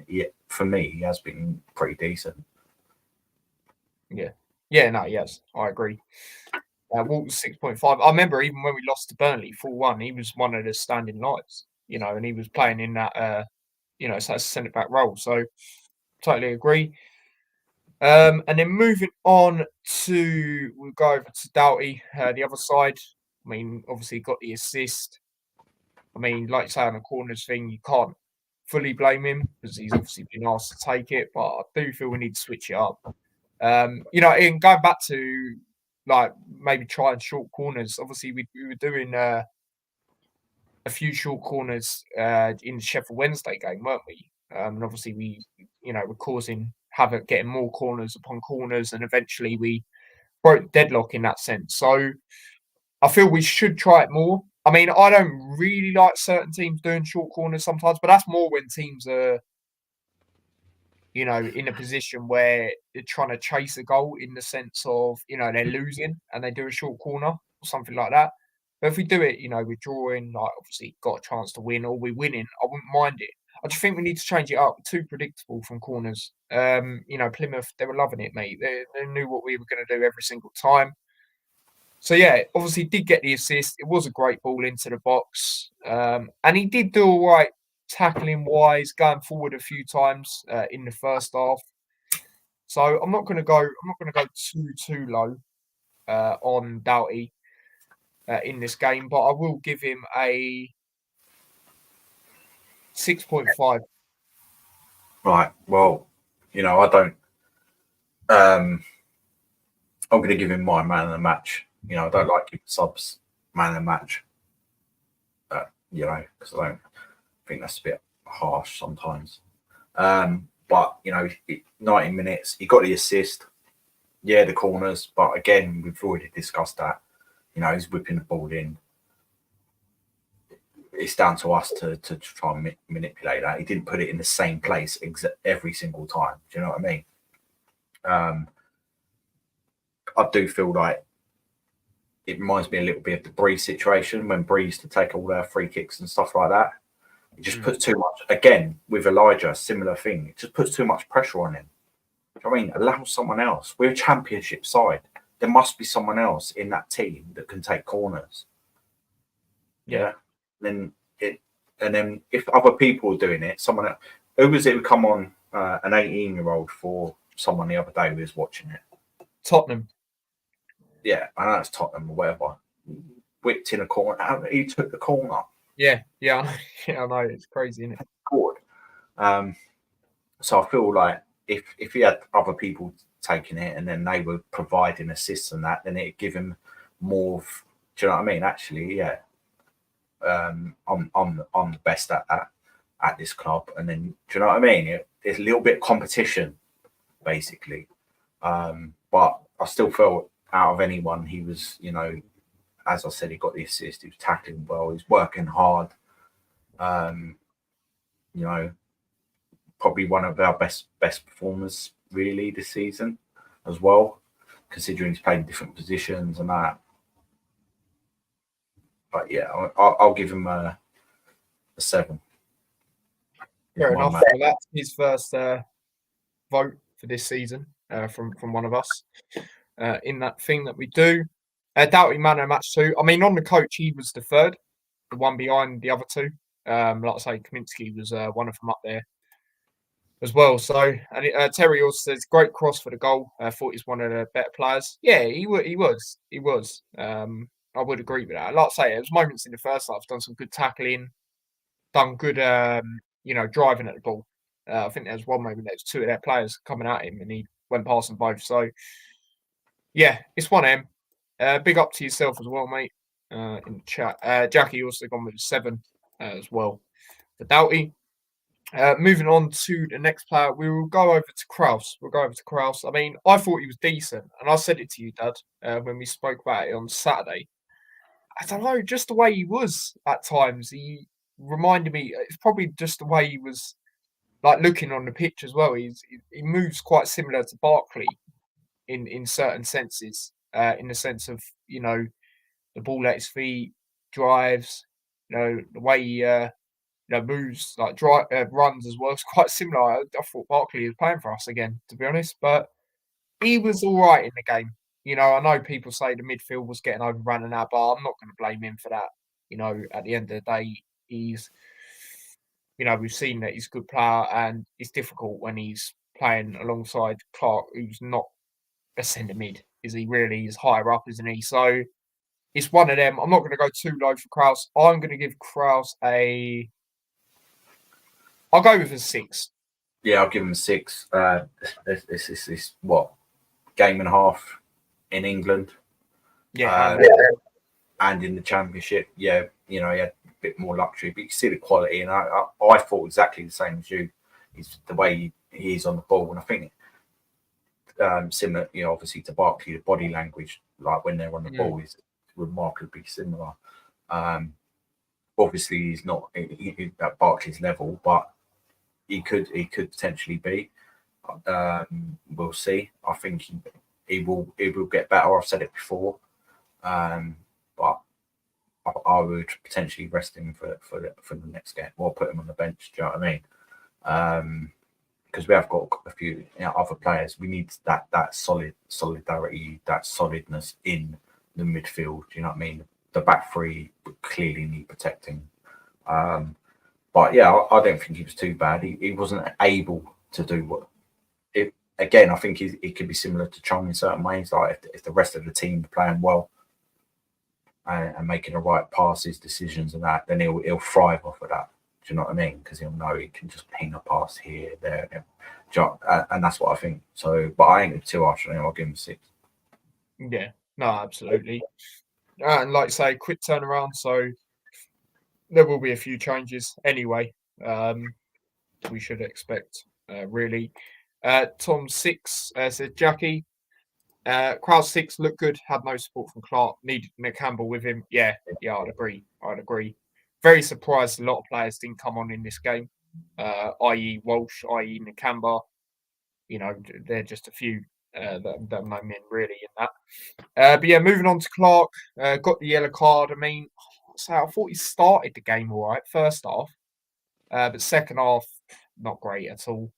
for me, he has been pretty decent.
Yeah, no, yes, I agree. Walters 6.5. I remember even when we lost to Burnley 4-1, he was one of the standing lights, and he was playing in that, so centre back role. So totally agree. And then moving on we'll go over to Doughty, the other side. I mean, obviously got the assist. I mean, like you say on the corners thing, you can't fully blame him because he's obviously been asked to take it, but I do feel we need to switch it up. And going back to like maybe trying short corners. Obviously, we were doing a few short corners in the Sheffield Wednesday game, weren't we? And obviously, we're causing have it getting more corners upon corners, and eventually we broke deadlock in that sense. So I feel we should try it more. I mean, I don't really like certain teams doing short corners sometimes, but that's more when teams are, in a position where they're trying to chase a goal in the sense of, they're losing and they do a short corner or something like that. But if we do it, we're drawing, like obviously got a chance to win or we're winning, I wouldn't mind it. I just think we need to change it up. Too predictable from corners. Plymouth, they were loving it, mate. They knew what we were going to do every single time. So yeah, obviously did get the assist. It was a great ball into the box, and he did do all right tackling wise, going forward a few times in the first half. So I'm not going to go too low on Doughty in this game, but I will give him a 6.5.
Right. Well, I don't. I'm going to give him my man of the match. I don't like giving subs man of the match. Because I don't think that's a bit harsh sometimes. But 90 minutes, he got the assist. Yeah, the corners, but again, we've already discussed that. He's whipping the ball in. It's down to us to try and manipulate that. He didn't put it in the same place every single time. Do you know what I mean? I do feel like it reminds me a little bit of the Breeze situation when Breeze used to take all their free kicks and stuff like that. It just puts too much. Again, with Elijah, similar thing. It just puts too much pressure on him. I mean, allow someone else. We're a championship side. There must be someone else in that team that can take corners. Yeah. And then if other people are doing it, someone else, who was it? Would come on an 18-year-old for someone the other day who was watching it.
Tottenham.
Yeah, I know it's Tottenham or whatever. Whipped in a corner. He took the corner.
Yeah, I know. It's crazy, isn't it?
Scored. So I feel like if he had other people taking it and then they were providing assists and that, then it'd give him more. Do you know what I mean? Actually, yeah. I'm the best at this club, and then do you know what I mean? There's a little bit of competition, basically. But I still felt out of anyone, he was, as I said, he got the assist. He was tackling well. He was working hard. Probably one of our best performers really this season as well, considering he's playing different positions and that. But yeah, I'll give him a 7.
Fair enough. Well, that's his first vote for this season from one of us in that thing that we do. Doughty man of match 2. I mean, on the coach, he was the third, the one behind the other two. Like I say, Kaminsky was one of them up there as well. So, and Terry also says, great cross for the goal. I thought he's one of the better players. Yeah, he was. I would agree with that. Like I say, there was moments in the first half, done some good tackling, done good, driving at the ball. I think there was one moment there was two of their players coming at him and he went past them both. So, yeah, it's one M. Big up to yourself as well, mate, in the chat. Jackie also gone with a 7 as well for Doughty. Moving on to the next player, we will go over to Kraus. I mean, I thought he was decent, and I said it to you, Dad, when we spoke about it on Saturday. I don't know, just the way he was at times. He reminded me, it's probably just the way he was like looking on the pitch as well. He moves quite similar to Barkley in certain senses, in the sense of, the ball at his feet, drives, the way he moves, like runs as well. It's quite similar. I thought Barkley was playing for us again, to be honest, but he was all right in the game. I know people say the midfield was getting overrun and that, but I'm not going to blame him for that. At the end of the day, he's, we've seen that he's a good player, and it's difficult when he's playing alongside Clark, who's not a centre mid. Is he really? He's higher up, isn't he? So it's one of them. I'm not going to go too low for Kraus. I'm going to give Kraus I'll go with a 6.
Yeah, I'll give him a 6. This is what, game and a half in England.
Yeah.
And in the Championship. Yeah, he had a bit more luxury, but you can see the quality. And I thought exactly the same as you. He's the way he is on the ball. And I think similar, obviously to Barkley, the body language, like when they're on the
Mm.
ball, is remarkably similar. Obviously, he's not at Barkley's level, but he could potentially be. We'll see. I think he will get better. I've said it before, but I would potentially rest him for the next game, or put him on the bench. Do you know what I mean? Because we have got a few other players. We need that solidarity, that solidness in the midfield. Do you know what I mean? The back three would clearly need protecting. But yeah, I don't think he was too bad. He wasn't able to do what. Again, I think he could be similar to Chong in certain ways. Like if the rest of the team are playing well and making the right passes, decisions, and that, then he'll thrive off of that. Do you know what I mean? Because he'll know he can just ping a pass here, there, and that's what I think. So, but I ain't too harsh on him. I'll give him 6.
Yeah, no, absolutely. And like I say, quick turnaround. So there will be a few changes anyway. We should expect really. Tom 6 said Jackie. Crowd 6 looked good. Had no support from Clark. Needed Nick Campbell with him. Yeah, I'd agree. Very surprised a lot of players didn't come on in this game, i.e. Walsh, i.e. Nakamba. They're just a few that no men really in that. But yeah, moving on to Clark. Got the yellow card. I mean, I thought he started the game all right, first half. But second half, not great at all.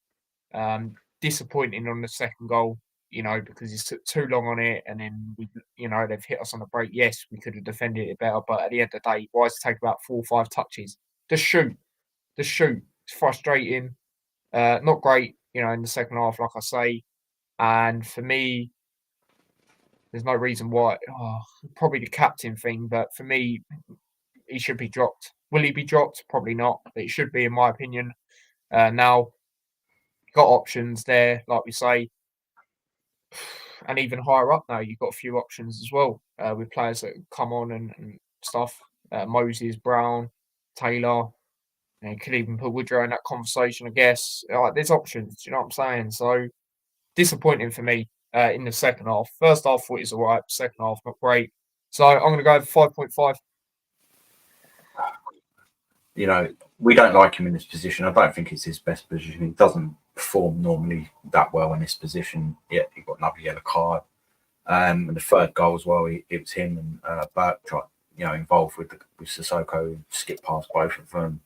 Disappointing on the second goal, because he took too long on it, and then they've hit us on the break. Yes, we could have defended it better, but at the end of the day, why does it take about 4 or 5 touches? Just shoot. It's frustrating. Not great, in the second half, like I say. And for me, there's no reason why. Probably the captain thing, but for me, he should be dropped. Will he be dropped? Probably not, but it should be, in my opinion. Now, got options there, like we say, and even higher up now, you've got a few options as well with players that come on and stuff. Moses, Brown, Taylor. You could even put Woodrow in that conversation, I guess. There's options, you know what I'm saying? So, disappointing for me in the second half. First half, thought it was all right. Second half, not great. So, I'm going to go 5.5.
We don't like him in this position. I don't think it's his best position. He doesn't perform normally that well in this position. Yet he got another yellow card. And the third goal as well, it was him and Burke, involved with Sissoko, skip past both of them.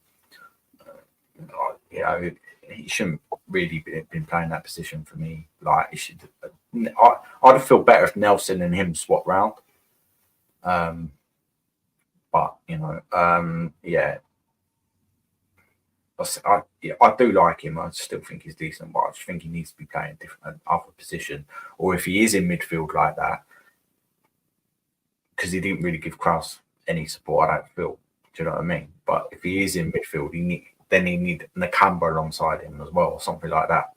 He shouldn't really been playing that position for me. Like, he should. I'd have felt better if Nelson and him swapped round. But yeah. I do like him. I still think he's decent, but I just think he needs to be playing a different other position. Or if he is in midfield like that, because he didn't really give Kraus any support, I don't feel. Do you know what I mean? But if he is in midfield, he need Nakamba alongside him as well, or something like that.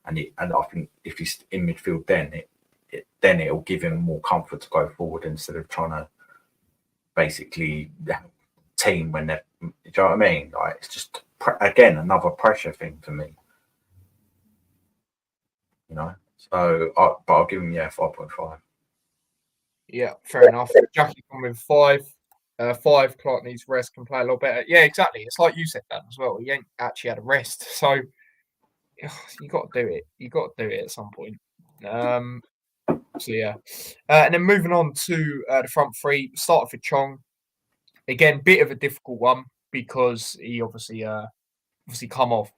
And I think if he's in midfield, then it'll give him more comfort to go forward instead of trying to basically team when they're. Do you know what I mean? Like, it's just again another pressure thing for me. So but I'll give him 5.5.
Yeah, fair enough. Jackie come with 5. 5. Clark needs rest, can play a lot better. Yeah, exactly. It's like you said, Dan, as well. He ain't actually had a rest, so you got to do it. You got to do it at some point. So yeah, and then moving on to the front three. Started for Chong. Again, bit of a difficult one because he obviously come off.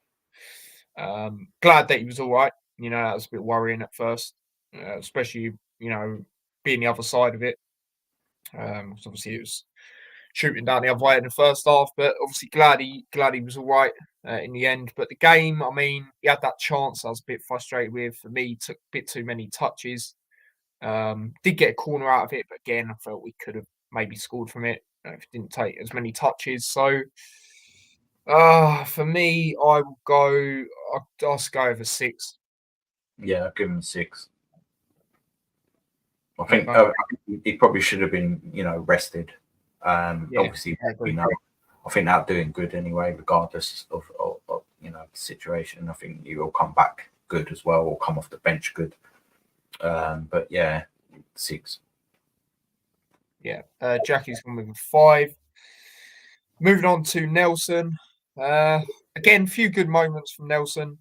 Glad that he was all right. That was a bit worrying at first, especially being the other side of it. Obviously it was shooting down the other way in the first half, but obviously glad he was all right in the end. But the game, I mean, he had that chance I was a bit frustrated with. For me, took a bit too many touches. Did get a corner out of it, but again, I felt we could have maybe scored from it if it didn't take as many touches. So for me, I will go. I'll go over 6.
Yeah, I'll give him 6. I think he probably should have been, rested. Obviously, I think they're doing good anyway, regardless of the situation. I think he will come back good as well, or come off the bench good. But yeah, 6.
Yeah, Jackie's gone with a 5. Moving on to Nelson. Again, a few good moments from Nelson.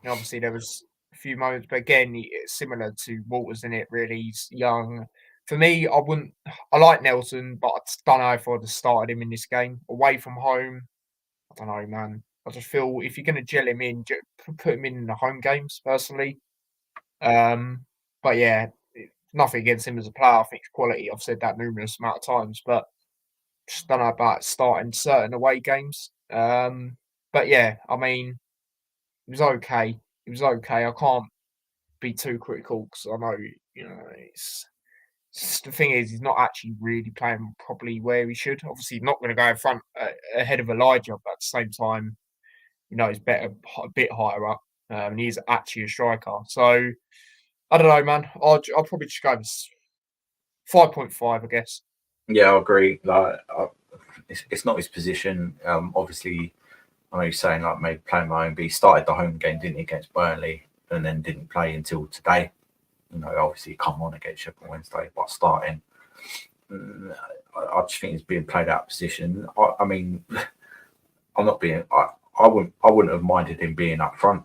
Obviously, there was a few moments, but again, it's similar to Walters in it. Really, he's young. For me, I wouldn't. I like Nelson, but I just don't know if I'd have started him in this game away from home. I don't know, man. I just feel if you're going to gel him in, put him in the home games personally. But yeah, nothing against him as a player. I think he's quality. I've said that numerous amount of times, but just don't know about starting certain away games. But yeah, I mean, it was okay. It was okay. I can't be too critical because I know, the thing is, he's not actually really playing properly where he should. Obviously, not going to go in front ahead of Elijah, but at the same time, he's better a bit higher up. And he's actually a striker. So I don't know, man. I'll probably just go with 5.5, I guess.
Yeah, I agree. Like, it's not his position. Obviously, I know you're saying like maybe playing my own, but he started the home game, didn't he, against Burnley, and then didn't play until today. Obviously, he come on against Sheffield Wednesday, but starting, I just think he's being played out of position. I mean, I'm not being. I wouldn't have minded him being up front,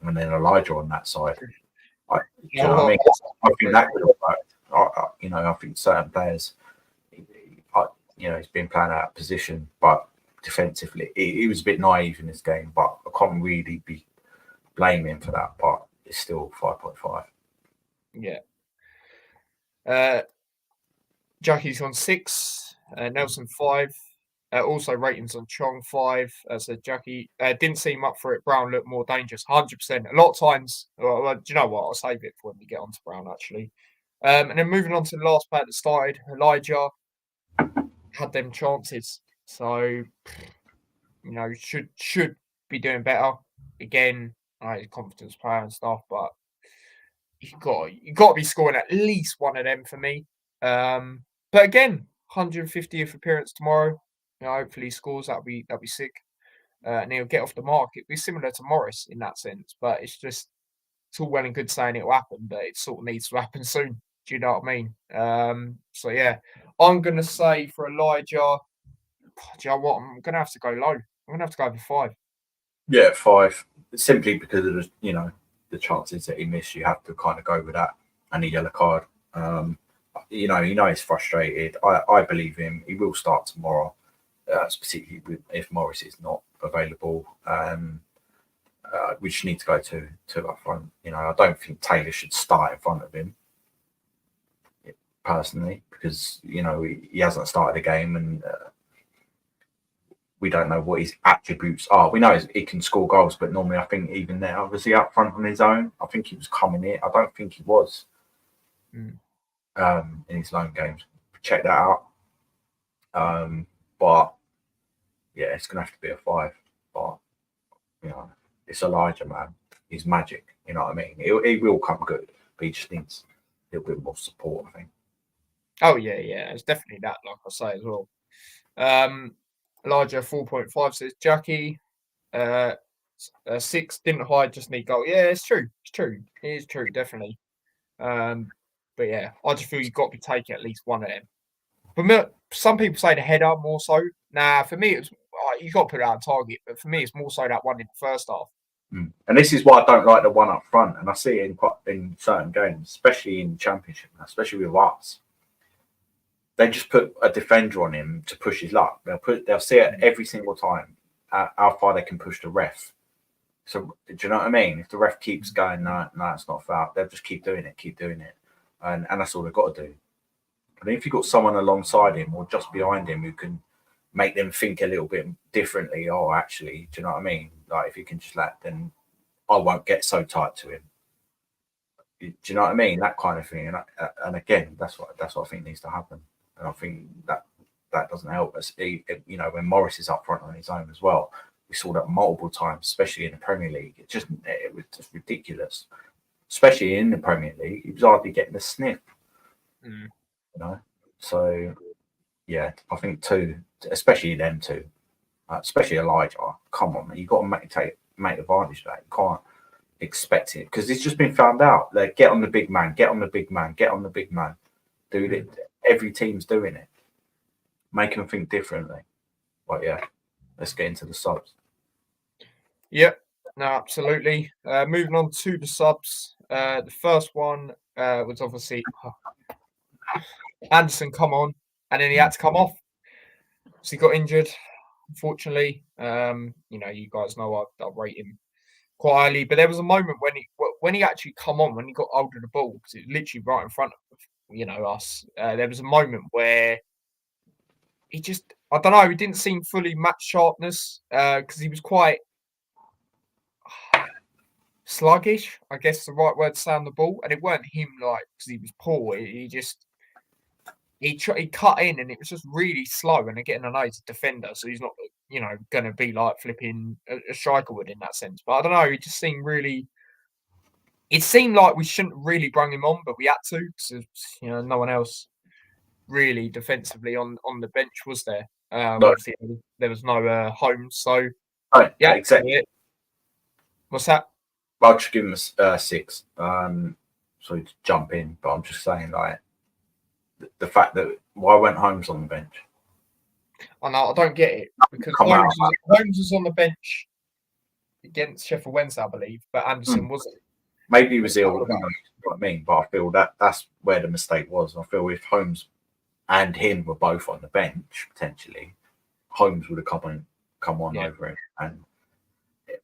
and then Elijah on that side. You know what I mean? I think that could have worked. I think certain players, he's been playing out of position, but defensively, he was a bit naive in this game. But I can't really be blaming him for that. But it's still 5.5.
Yeah. Jackie's on 6. Nelson 5. Also ratings on Chong 5. So Jackie didn't seem up for it. Brown looked more dangerous. 100%. A lot of times. Well, do you know what? I'll save it for when we get on to Brown actually. And then moving on to the last player that started, Elijah had them chances. So should be doing better. Again, he's a confidence player and stuff, but you got to be scoring at least one of them for me. But again, 150th appearance tomorrow. Hopefully he scores. That'll be sick. And he'll get off the mark. It'll be similar to Morris in that sense, but it's all well and good saying it will happen, but it sort of needs to happen soon. Do you know what I mean? So yeah, I'm gonna say for Elijah, do you know what? I'm gonna have to go low. I'm gonna have to go over 5.
Yeah, 5. Simply because of the chances that he missed, you have to kind of go with that and the yellow card. He's frustrated. I believe him. He will start tomorrow, particularly if Morris is not available. We just need to go to up front. I don't think Taylor should start in front of him personally because he hasn't started the game and we don't know what his attributes are. We know he can score goals, but normally I think even there, was he up front on his own? I think he was coming in. I don't think he was in his loan games. Check that out. But yeah, it's going to have to be a 5. But, it's Elijah, man. He's magic. You know what I mean? He will come good, but he just needs a little bit more support, I think.
Oh, yeah. It's definitely that, like I say as well. Elijah 4.5 says Jackie. 6 didn't hide, just need goal. Yeah, it's true. It is true, definitely. But yeah, I just feel you've got to be taking at least one of them. For me, some people say the header more so. Nah, for me, it's you got to put it out on target. But for me, it's more so that one in the first half.
And this is why I don't like the one up front. And I see it in certain games, especially in the Championship, especially with us. They just put a defender on him to push his luck. They'll see it every single time how far they can push the ref. So do you know what I mean? If the ref keeps going, no, it's not foul. They'll just keep doing it, and that's all they've got to do. But if you've got someone alongside him or just behind him who can make them think a little bit differently, actually, do you know what I mean? Like if you can just then I won't get so tight to him. Do you know what I mean? That kind of thing. And again, that's what I think needs to happen. And I think that doesn't help us. When Morris is up front on his own as well, we saw that multiple times, especially in the Premier League. It was just ridiculous. Especially in the Premier League, he was hardly getting a sniff. So yeah, I think 2, especially them 2, especially Elijah. Come on, man, you got to make advantage of that. expecting it because it's just been found out. Like, get on the big man, get on the big man, get on the big man. Dude, every team's doing it. Make them think differently. But yeah, let's get into the subs.
Yep, no, absolutely. Moving on to the subs. The first one was obviously Anderson come on, and then he had to come off. So he got injured, unfortunately. You guys know I rate him quite highly, but there was a moment when he actually come on, when he got hold of the ball, because it was literally right in front of us. There was a moment where he just, I don't know, he didn't seem fully match sharpness because he was quite sluggish, I guess the right word to say on the ball, and it weren't him like because he was poor. He cut in, and it was just really slow. And again, I know he's a defender, so he's not going to be like flipping a striker would in that sense. But I don't know. He just seemed really. It seemed like we shouldn't really bring him on, but we had to because no one else really defensively on the bench was there.
No.
Obviously, there was no Holmes, so
yeah, exactly.
What's that?
I'll just give him a 6. Sorry to jump in, but I'm just saying, like, the fact that why went Holmes on the bench?
I know, I don't get it because Holmes was on the bench against Sheffield Wednesday, I believe, but Anderson wasn't.
Maybe he was ill. You know what I mean? But I feel that's where the mistake was. I feel if Holmes and him were both on the bench, potentially, Holmes would have come on over it. And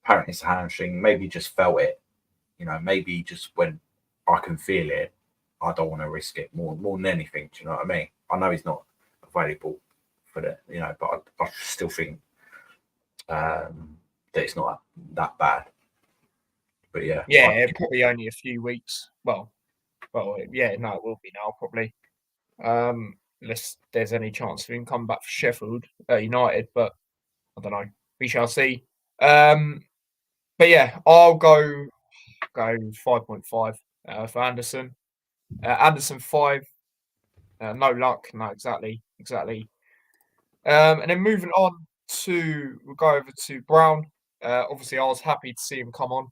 apparently it's a hamstring. Maybe he just felt it. Maybe just when I can feel it, I don't want to risk it more than anything. Do you know what I mean? I know he's not available for the, but I still think that it's not that bad. But yeah,
probably only a few weeks. Well, yeah, no, it will be now probably. Unless there's any chance of him coming back for Sheffield United, but I don't know. We shall see. But yeah, I'll go 5.5 for Anderson. Anderson 5. No luck. No, exactly. And then moving on we'll go over to Brown. Obviously, I was happy to see him come on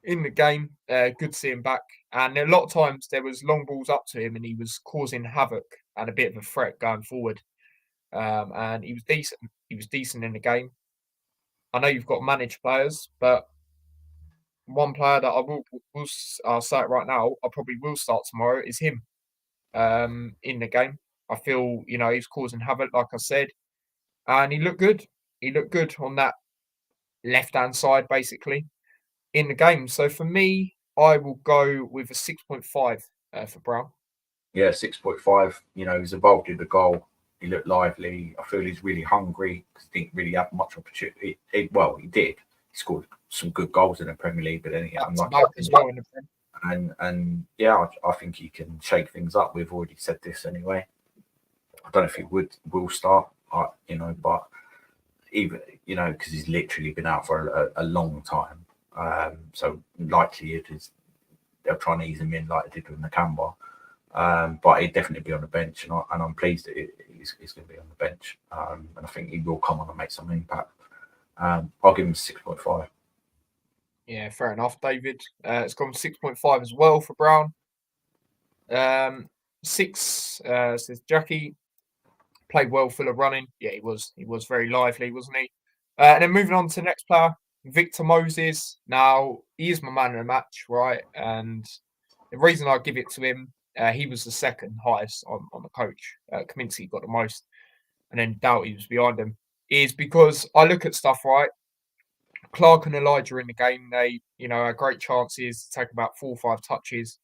in the game. Good to see him back. And a lot of times there was long balls up to him and he was causing havoc and a bit of a threat going forward. And he was decent. He was decent in the game. I know you've got managed players, but one player that I'll say it right now, I probably will start tomorrow is him in the game. I feel, he's causing havoc, like I said. And he looked good. He looked good on that left-hand side, basically, in the game. So for me, I will go with a 6.5 for Brown.
Yeah, 6.5. He's involved in the goal. He looked lively. I feel he's really hungry because he didn't really have much opportunity. He did. He scored some good goals in the Premier League, but then he had and yeah, I think he can shake things up. We've already said this anyway. I don't know if he will start, but even because he's literally been out for a long time. So likely it is they'll try and ease him in like they did with Nakamba. But he'd definitely be on the bench, and I'm pleased that he's going to be on the bench. And I think he will come on and make some impact. I'll give him 6.5.
Yeah, fair enough, David. It's gone 6.5 as well for Brown. 6 says Jackie. Played well, full of running. Yeah, he was very lively, wasn't he? And then moving on to the next player, Victor Moses. Now, he is my man in the match, right? And the reason I give it to him, he was the second highest on the coach. Kaminsky got the most, and then Doughty was behind him. Is because I look at stuff, right? Clark and Elijah in the game, they, had great chances to take about 4 or 5 touches.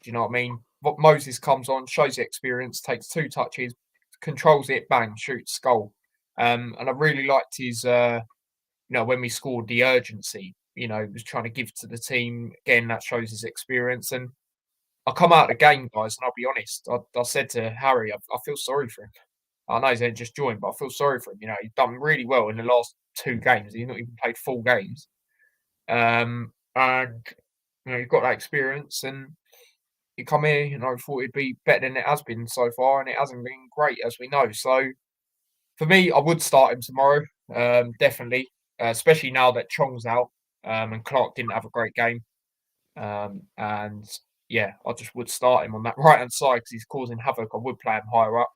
Do you know what I mean? But Moses comes on, shows the experience, takes 2 touches, controls it, bang, shoots, goal. And I really liked his, when we scored, the urgency. He was trying to give to the team. Again, that shows his experience. And I come out of the game, guys, and I'll be honest. I said to Harry, I feel sorry for him. I know he's only just joined, but I feel sorry for him. He's done really well in the last 2 games. He's not even played full games. And, you've got that experience. And you come here, thought it'd be better than it has been so far. And it hasn't been great, as we know. So, for me, I would start him tomorrow. Definitely. Especially now that Chong's out. and Clark didn't have a great game. And yeah, I just would start him on that right hand side because he's causing havoc. I would play him higher up.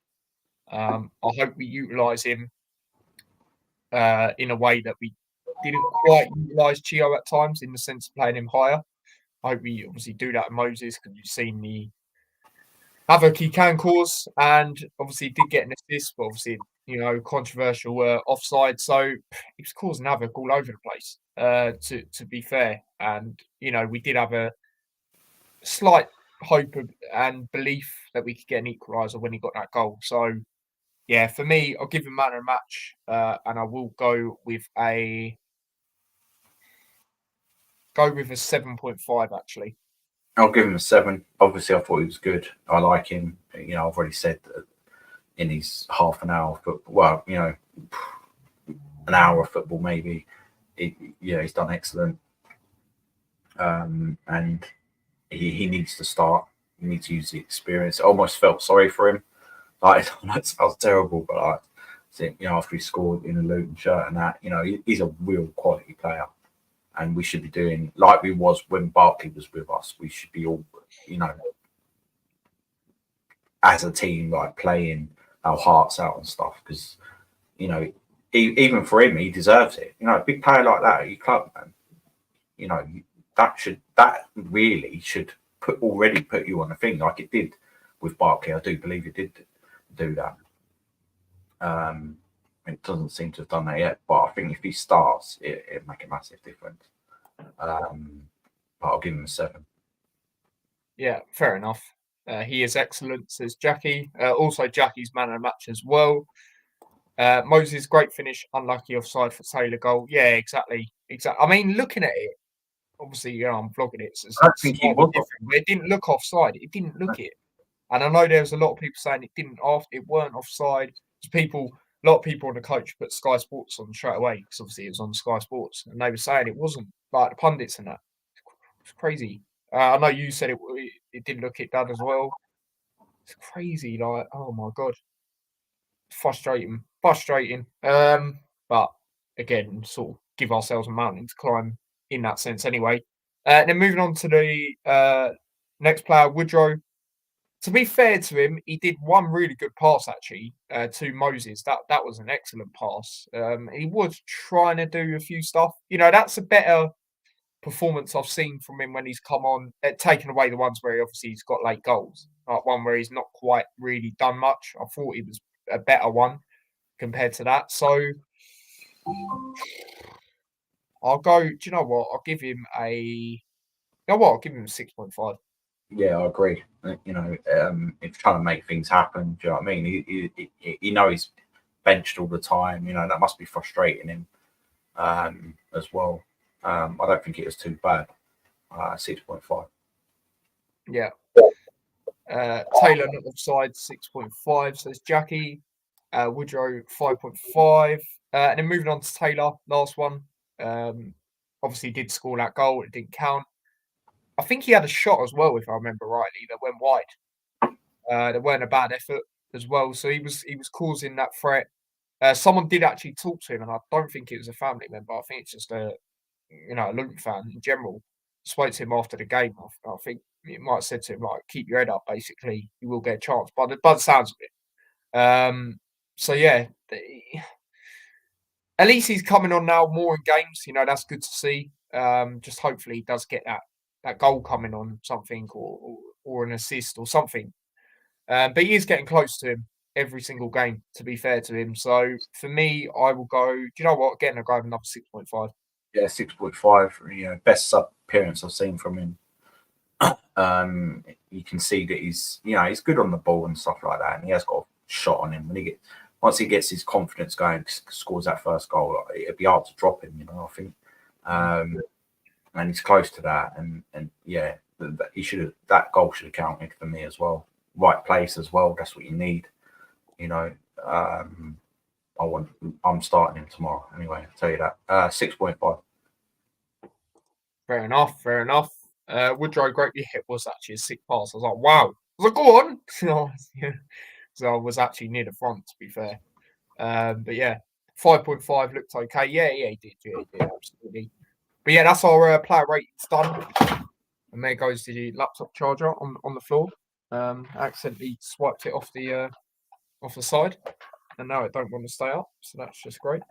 I hope we utilise him in a way that we didn't quite utilise Chio at times, in the sense of playing him higher. I hope we obviously do that at Moses, because you've seen the havoc he can cause, and obviously he did get an assist, but obviously, controversial offside. So he was causing havoc all over the place, to be fair. And, we did have a slight hope and belief that we could get an equaliser when he got that goal. So, yeah, for me, I'll give him man of the match, and I will go with a 7.5 actually.
I'll give him a 7. Obviously, I thought he was good. I like him. I've already said that in his half an hour football, an hour of football maybe. He's done excellent. And he needs to start. He needs to use the experience. I almost felt sorry for him. Like, that sounds terrible, but after he scored in a Luton shirt and that, he's a real quality player. And we should be doing like we was when Barkley was with us. We should be all, as a team, like playing our hearts out and stuff. Because, even for him, he deserves it. A big player like that at your club, man. That really should put you on a thing like it did with Barkley. I do believe it did do that. It doesn't seem to have done that yet, but I think if he starts, it'd make a massive difference. But I'll give him a 7.
Yeah, fair enough. He is excellent, says Jackie. Also, Jackie's man of the match as well. Moses, great finish, unlucky offside for Taylor goal. Yeah, exactly. I mean, looking at it, obviously, I'm vlogging it. So
I think he was.
It didn't look offside. It didn't look it. And I know there was a lot of people saying it weren't offside. A lot of people on the coach put Sky Sports on straight away, because obviously it was on Sky Sports, and they were saying it wasn't, like the pundits and that. It's crazy. I know you said it didn't look it done as well. It's crazy. Like, oh my god, frustrating. But again, sort of give ourselves a mountain to climb in that sense. Anyway, then moving on to the next player, Woodrow. To be fair to him, he did one really good pass actually to Moses. That was an excellent pass. He was trying to do a few stuff. That's a better performance I've seen from him when he's come on, taken away the ones where he's got late goals. Like one where he's not quite really done much. I thought he was a better one compared to that. So I'll go. Do you know what? I'll give him a. I'll give him a 6.5.
Yeah, I agree. If trying to make things happen, do you know what I mean? He's benched all the time. That must be frustrating him as well. I don't think it was too bad. 6.5.
Yeah. Taylor not offside, 6.5, says Jackie. Woodrow, 5.5. And then moving on to Taylor, last one. Obviously did score that goal. It didn't count. I think he had a shot as well, if I remember rightly, that went wide. There weren't a bad effort as well. So he was causing that threat. Someone did actually talk to him, and I don't think it was a family member. I think it's just a Luton fan in general. Spoke to him after the game. I think it might have said to him, like, keep your head up, basically. You will get a chance. By the sounds of it. So, yeah. At least he's coming on now more in games. That's good to see. Just hopefully he does get that goal coming on something or an assist or something. But he is getting close to him every single game, to be fair to him. So for me, I will go, do you know what? Again, I'll go with another 6.5.
Yeah, 6.5. Best sub appearance I've seen from him. You can see that he's good on the ball and stuff like that, and he has got a shot on him. Once he gets his confidence going, scores that first goal, it'd be hard to drop him. I think. And he's close to that, and yeah, that goal should have counted for me as well. Right place as well. That's what you need. I'm starting him tomorrow anyway. I'll tell you that. 6.5.
Fair enough. Woodrow greatly hit was actually a sick pass. I was like, wow. I was like, go on. So I was actually near the front, to be fair. But yeah, 5.5 looked okay. Yeah, he did. Yeah, absolutely. But yeah, that's our player ratings done. And there goes the laptop charger on the floor. Accidentally swiped it off the side, and now it don't want to stay up. So that's just great.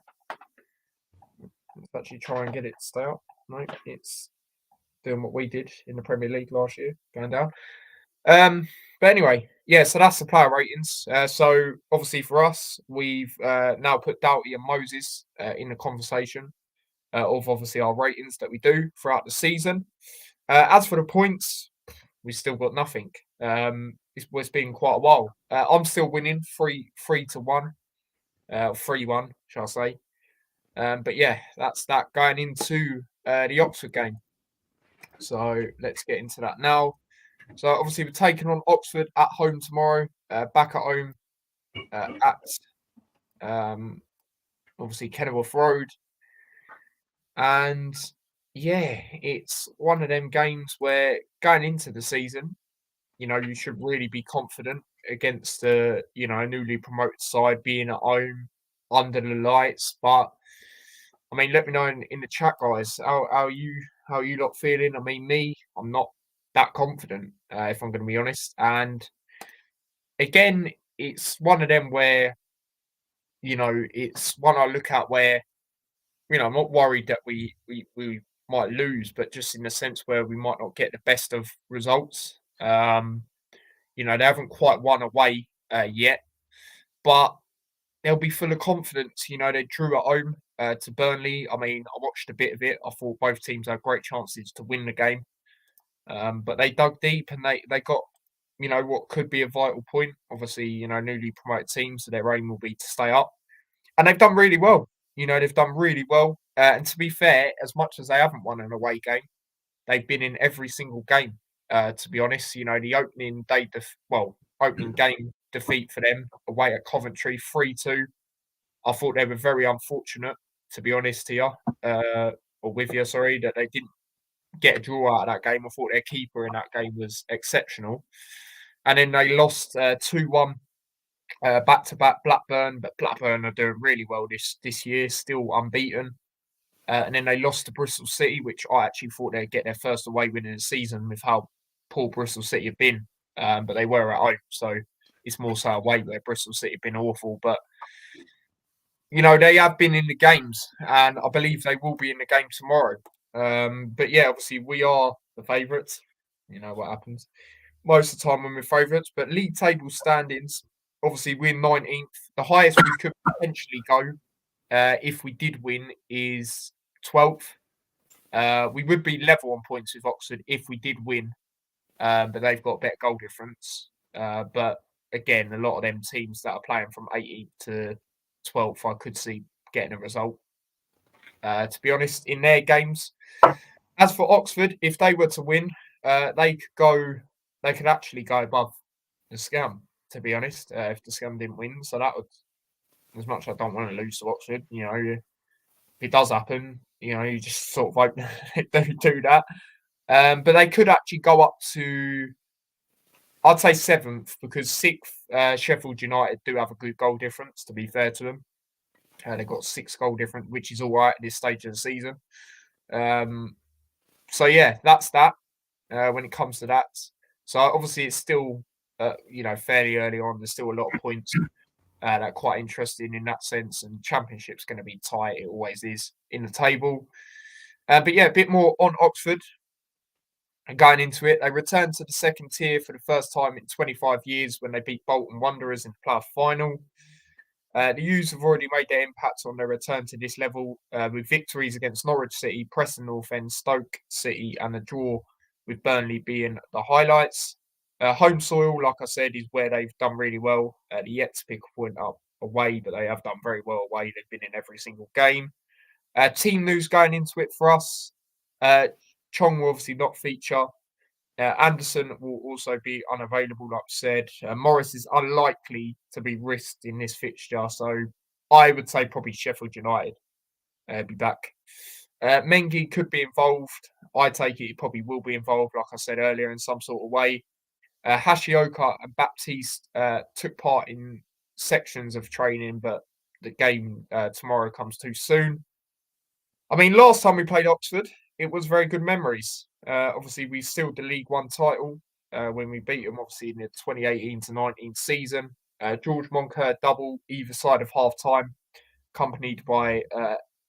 Let's actually try and get it to stay up. No, it's doing what we did in the Premier League last year, going down. But anyway, yeah, so that's the player ratings. So obviously for us, we've now put Doughty and Moses in the conversation of obviously our ratings that we do throughout the season. As for the points, we still got nothing. It's been quite a while. I'm still winning 3-1, 3-1, shall I say? But yeah, that's that going into the Oxford game. So let's get into that now. So obviously we're taking on Oxford at home tomorrow, back at home at obviously Kenilworth Road. And yeah, it's one of them games where going into the season, you should really be confident against a newly promoted side being at home under the lights. But I mean, let me know in the chat, guys. How are you lot feeling? I mean, I'm not that confident, if I'm going to be honest. And again, it's one of them where it's one I look at where I'm not worried that we might lose, but just in the sense where we might not get the best of results. They haven't quite won away yet, but they'll be full of confidence. They drew at home to Burnley. I mean, I watched a bit of it. I thought both teams had great chances to win the game, but they dug deep and they got what could be a vital point. Obviously, newly promoted teams, so their aim will be to stay up, and they've done really well. They've done really well. And to be fair, as much as they haven't won an away game, they've been in every single game. To be honest, the opening game defeat for them away at Coventry 3-2. I thought they were very unfortunate, to be honest here, or with you, sorry, that they didn't get a draw out of that game. I thought their keeper in that game was exceptional. And then they lost 2-1 back-to-back Blackburn, but Blackburn are doing really well this year, still unbeaten. And then they lost to Bristol City, which I actually thought they'd get their first away win in the season with how poor Bristol City have been. But they were at home, so it's more so away where Bristol City have been awful. But, they have been in the games, and I believe they will be in the game tomorrow. But yeah, obviously we are the favourites. You know what happens most of the time when we're favourites. But league table standings, obviously we're 19th. The highest we could potentially go if we did win is 12th. We would be level on points with Oxford if we did win, but they've got a better goal difference. But again, a lot of them teams that are playing from 18th to 12th, I could see getting a result. To be honest, in their games. As for Oxford, if they were to win, they could actually go above the Scum, to be honest, if the Scum didn't win. So that would, as much as I don't want to lose to Oxford, if it does happen, you just sort of hope they do that. But they could actually go up to, I'd say 7th, because 6th, Sheffield United do have a good goal difference, to be fair to them. They've got 6 goal difference, which is all right at this stage of the season. So yeah, that's that when it comes to that. So obviously it's still, fairly early on. There's still a lot of points that are quite interesting in that sense. And Championship's going to be tight. It always is in the table. But yeah, a bit more on Oxford. And going into it, they returned to the second tier for the first time in 25 years when they beat Bolton Wanderers in the playoff final. The U's have already made their impact on their return to this level with victories against Norwich City, Preston North End, Stoke City, and a draw with Burnley being the highlights. Home soil, like I said, is where they've done really well. They're yet to pick a point up away, but they have done very well away. They've been in every single game. Team news going into it for us. Chong will obviously not feature. Anderson will also be unavailable, like I said. Morris is unlikely to be risked in this fixture, so I would say probably Sheffield United be back. Mengi could be involved. I take it he probably will be involved, like I said earlier, in some sort of way. Hashioka and Baptiste took part in sections of training, but the game tomorrow comes too soon. I mean, last time we played Oxford, it was very good memories. Obviously, we sealed the League One title when we beat them, obviously, in the 2018 to 19 season. George Moncur double either side of half time, accompanied by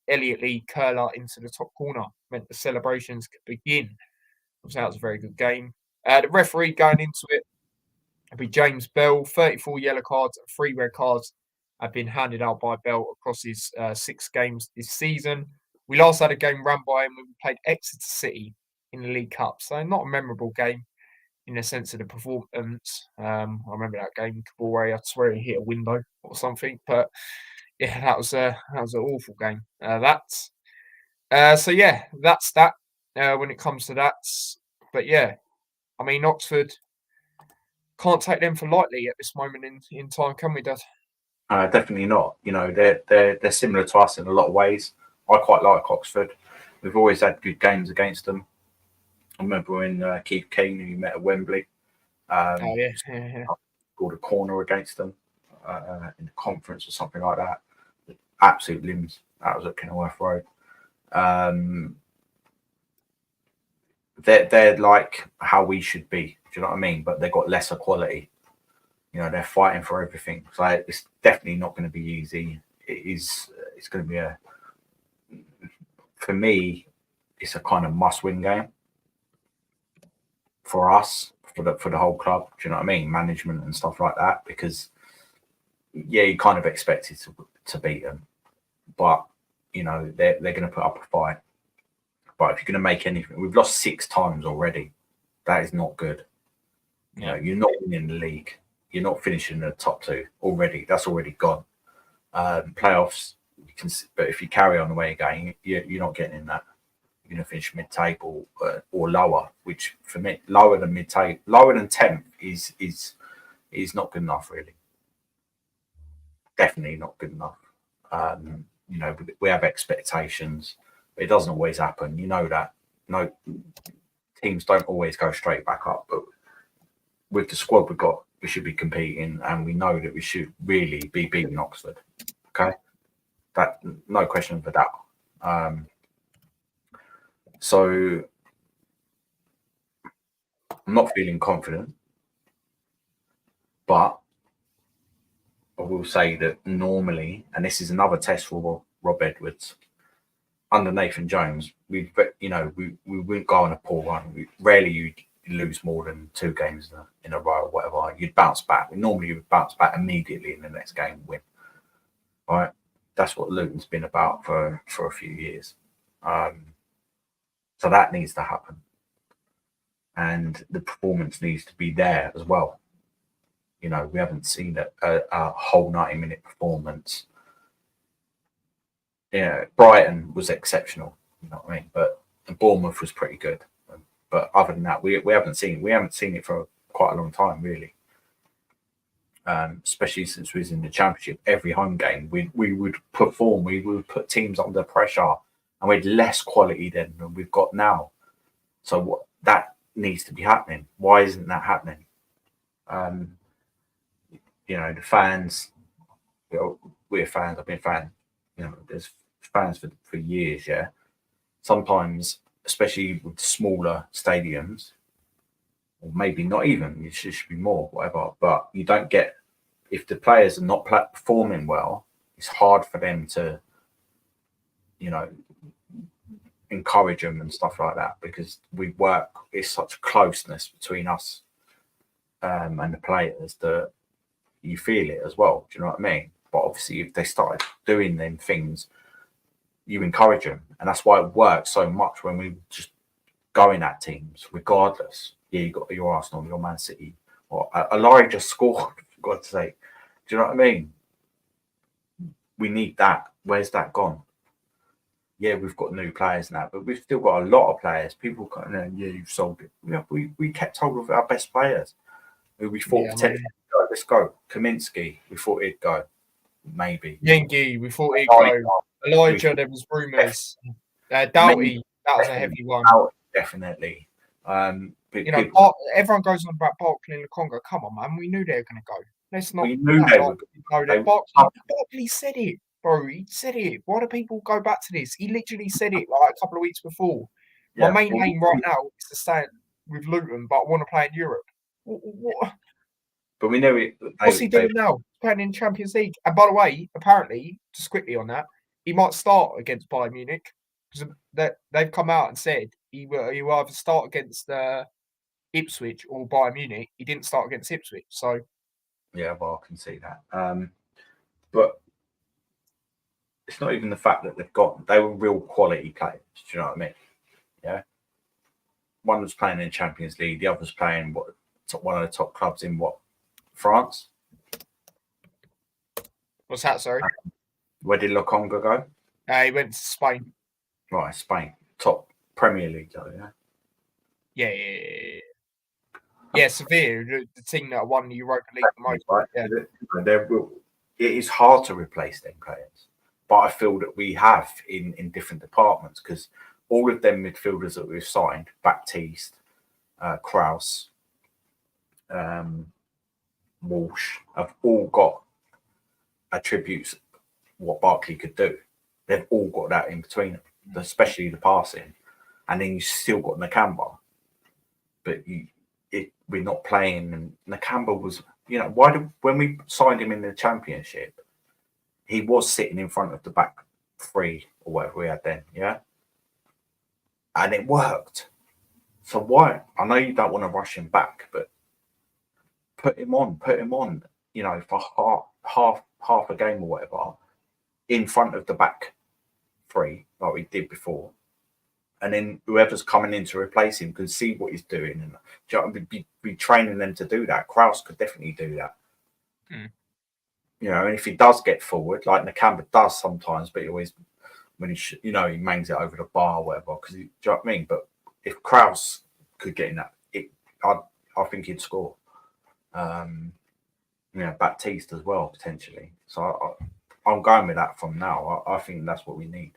Elliot Lee curler into the top corner, meant the celebrations could begin. Obviously, that was a very good game. The referee going into it will be James Bell. 34 yellow cards and 3 red cards have been handed out by Bell across his 6 games this season. We last had a game run by him when we played Exeter City in the League Cup, so not a memorable game in the sense of the performance. I remember that game, Kabore, I swear he hit a window or something, but yeah, that was an awful game. So yeah, that's that when it comes to that. But yeah, I mean, Oxford can't take them for lightly at this moment in time, can we, Dad?
Definitely not. You know, they're similar to us in a lot of ways. I quite like Oxford. We've always had good games against them. I remember when Keith Keane, who you met at Wembley,
Oh yeah.
scored a corner against them in the conference or something like that. Absolute limbs. That was at Kenilworth Road. They're like how we should be. Do you know what I mean? But they've got lesser quality. You know, they're fighting for everything. So it's definitely not going to be easy. It's going to be for me, it's a kind of must-win game for us, for the whole club. Do you know what I mean? Management and stuff like that. Because yeah, you kind of expected to beat them, but you know they're going to put up a fight. But if you're going to make anything, we've lost 6 times already. That is not good. You know, you're not winning the league. You're not finishing in the top 2 already. That's already gone. Playoffs, you can, but if you carry on the way you're going, you're not getting in that. You're going to finish mid-table or lower, which for me, lower than mid-table, lower than 10th is not good enough, really. Definitely not good enough. You know, we have expectations, but it doesn't always happen. You know that. No, teams don't always go straight back up, but with the squad we've got, we should be competing, and we know that we should really be beating Oxford. Okay, that no question for that. So I'm not feeling confident, but I will say that normally, and this is another test for Rob Edwards, under Nathan Jones, we wouldn't go on a poor run. Rarely you lose more than 2 games in a row or whatever. You'd bounce back. Normally you would bounce back immediately in the next game and win. Right? That's what Luton's been about for a few years. So that needs to happen. And the performance needs to be there as well. You know, we haven't seen a whole 90-minute performance. Yeah, Brighton was exceptional, you know what I mean? But Bournemouth was pretty good. But other than that, we haven't seen it for quite a long time, really. Especially since we was in the Championship, every home game we would perform, we would put teams under pressure, and we had less quality than we've got now. So that needs to be happening. Why isn't that happening? You know, the fans. You know, we're fans. I've been a fan. You know, there's fans for years. Yeah. Sometimes, especially with smaller stadiums, or maybe not even, it should be more, whatever. But you don't get, if the players are not performing well, it's hard for them to, you know, encourage them and stuff like that, because we work, it's such closeness between us and the players that you feel it as well. Do you know what I mean? But obviously, if they started doing them things, you encourage them, and that's why it works so much when we just going at teams, regardless. Yeah, you got your Arsenal, your Man City, or Alari just scored. For God's sake, do you know what I mean? We need that. Where's that gone? Yeah, we've got new players now, but we've still got a lot of players. People kind of, yeah, you've sold it. Yeah, we kept hold of our best players, who we thought potentially, let's go. Kaminsky, we thought he'd go. Maybe.
Yengi, we thought he'd go. Elijah, there was rumours. Doughty, that was a heavy one.
Definitely.
You know, everyone goes on about Barkley and Lukonga. Come on, man. We knew they were going to go. Let's not.
We knew they were going to go.
Barkley said it. bro, he said it. Why do people go back to this? He literally said it like a couple of weeks before. My
Yeah,
main aim right now is to stay with Luton, but I want to play in Europe.
but we know it.
What's he doing now? He's playing in Champions League. And by the way, apparently, just quickly on that, he might start against Bayern Munich because they've come out and said he will either start against Ipswich or Bayern Munich. He didn't start against Ipswich, so
Yeah, well, I can see that. But it's not even the fact that they were real quality players. Do you know what I mean? Yeah. One was playing in Champions League, the other was playing one of the top clubs in France.
What's that? Sorry.
Where did Lokonga go?
He went to Spain.
Right, Spain, top Premier League, though. Yeah.
Yeah, Sevilla, the team that won the Europa League the most.
Right.
Yeah.
It is hard to replace them players, but I feel that we have in different departments because all of them midfielders that we've signed, Baptiste, Kraus, Walsh, have all got attributes what Barkley could do. They've all got that in between them, especially the passing, and then you still got Nakamba, but we're not playing. And Nakamba was, when we signed him in the Championship, he was sitting in front of the back three or whatever we had then, yeah, and it worked. So why? I know you don't want to rush him back, but put him on, for half a game or whatever, in front of the back three, like we did before. And then whoever's coming in to replace him can see what he's doing, and be training them to do that. Kraus could definitely do that. And if he does get forward, like Nakamba does sometimes, but he always, when he mangs it over the bar or whatever, because do you know what I mean? But if Kraus could get in that, I think he'd score. Baptiste as well potentially. So I'm going with that from now. I think that's what we need.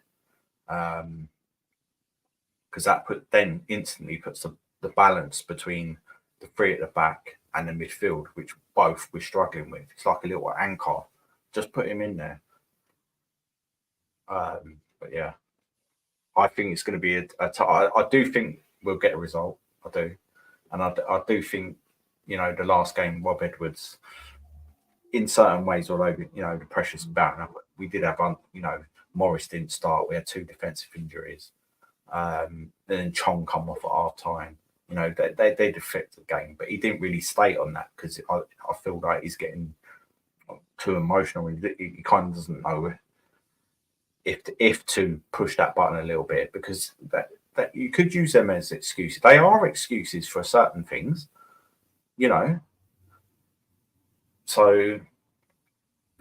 Because that instantly puts the balance between the three at the back and the midfield, which both we're struggling with. It's like a little anchor. Just put him in there. But yeah, I think it's going to be I do think we'll get a result. I do. And I do think, the last game, Rob Edwards, in certain ways, although, the pressure's about, we did have, Morris didn't start. We had 2 defensive injuries. And then Chong come off at half time. They'd affect the game, but he didn't really stay on that because I feel like he's getting too emotional. He kind of doesn't know if to push that button a little bit, because that you could use them as excuses. They are excuses for certain things, So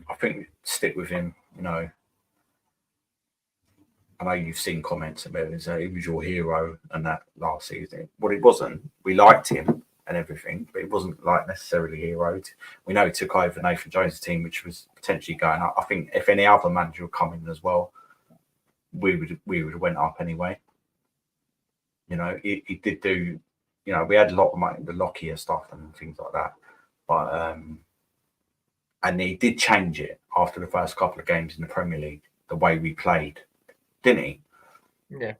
I think stick with him. I know you've seen comments about it. He was your hero and that last season. Well, it wasn't. We liked him and everything, but it wasn't like necessarily hero. We know he took over Nathan Jones' team, which was potentially going up. I think if any other manager would come in as well, we would have went up anyway. He did do. We had a lot of money, the Lockyer stuff and things like that, but and he did change it after the first couple of games in the Premier League, the way we played. Didn't he?
Yeah.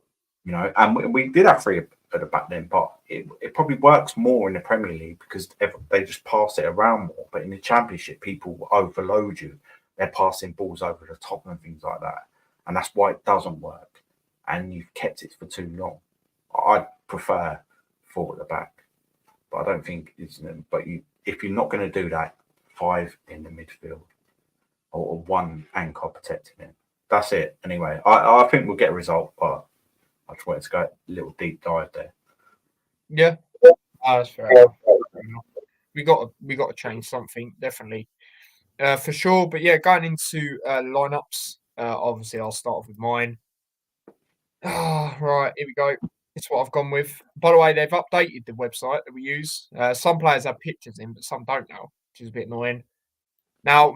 And we did have 3 at the back then, but it probably works more in the Premier League because they just pass it around more. But in the Championship, people overload you. They're passing balls over the top and things like that. And that's why it doesn't work. And you've kept it for too long. I'd prefer 4 at the back, but I don't think it's. But if you're not going to do that, 5 in the midfield or 1 anchor protecting it. That's it. Anyway, I think we'll get a result, but I just wanted to go a little deep dive there.
Yeah, that's fair enough. We got to change something, definitely, for sure. But yeah, going into lineups, obviously I'll start off with mine. Right, here we go. It's what I've gone with. By the way, they've updated the website that we use. Some players have pictures in, but some don't now, which is a bit annoying. Now,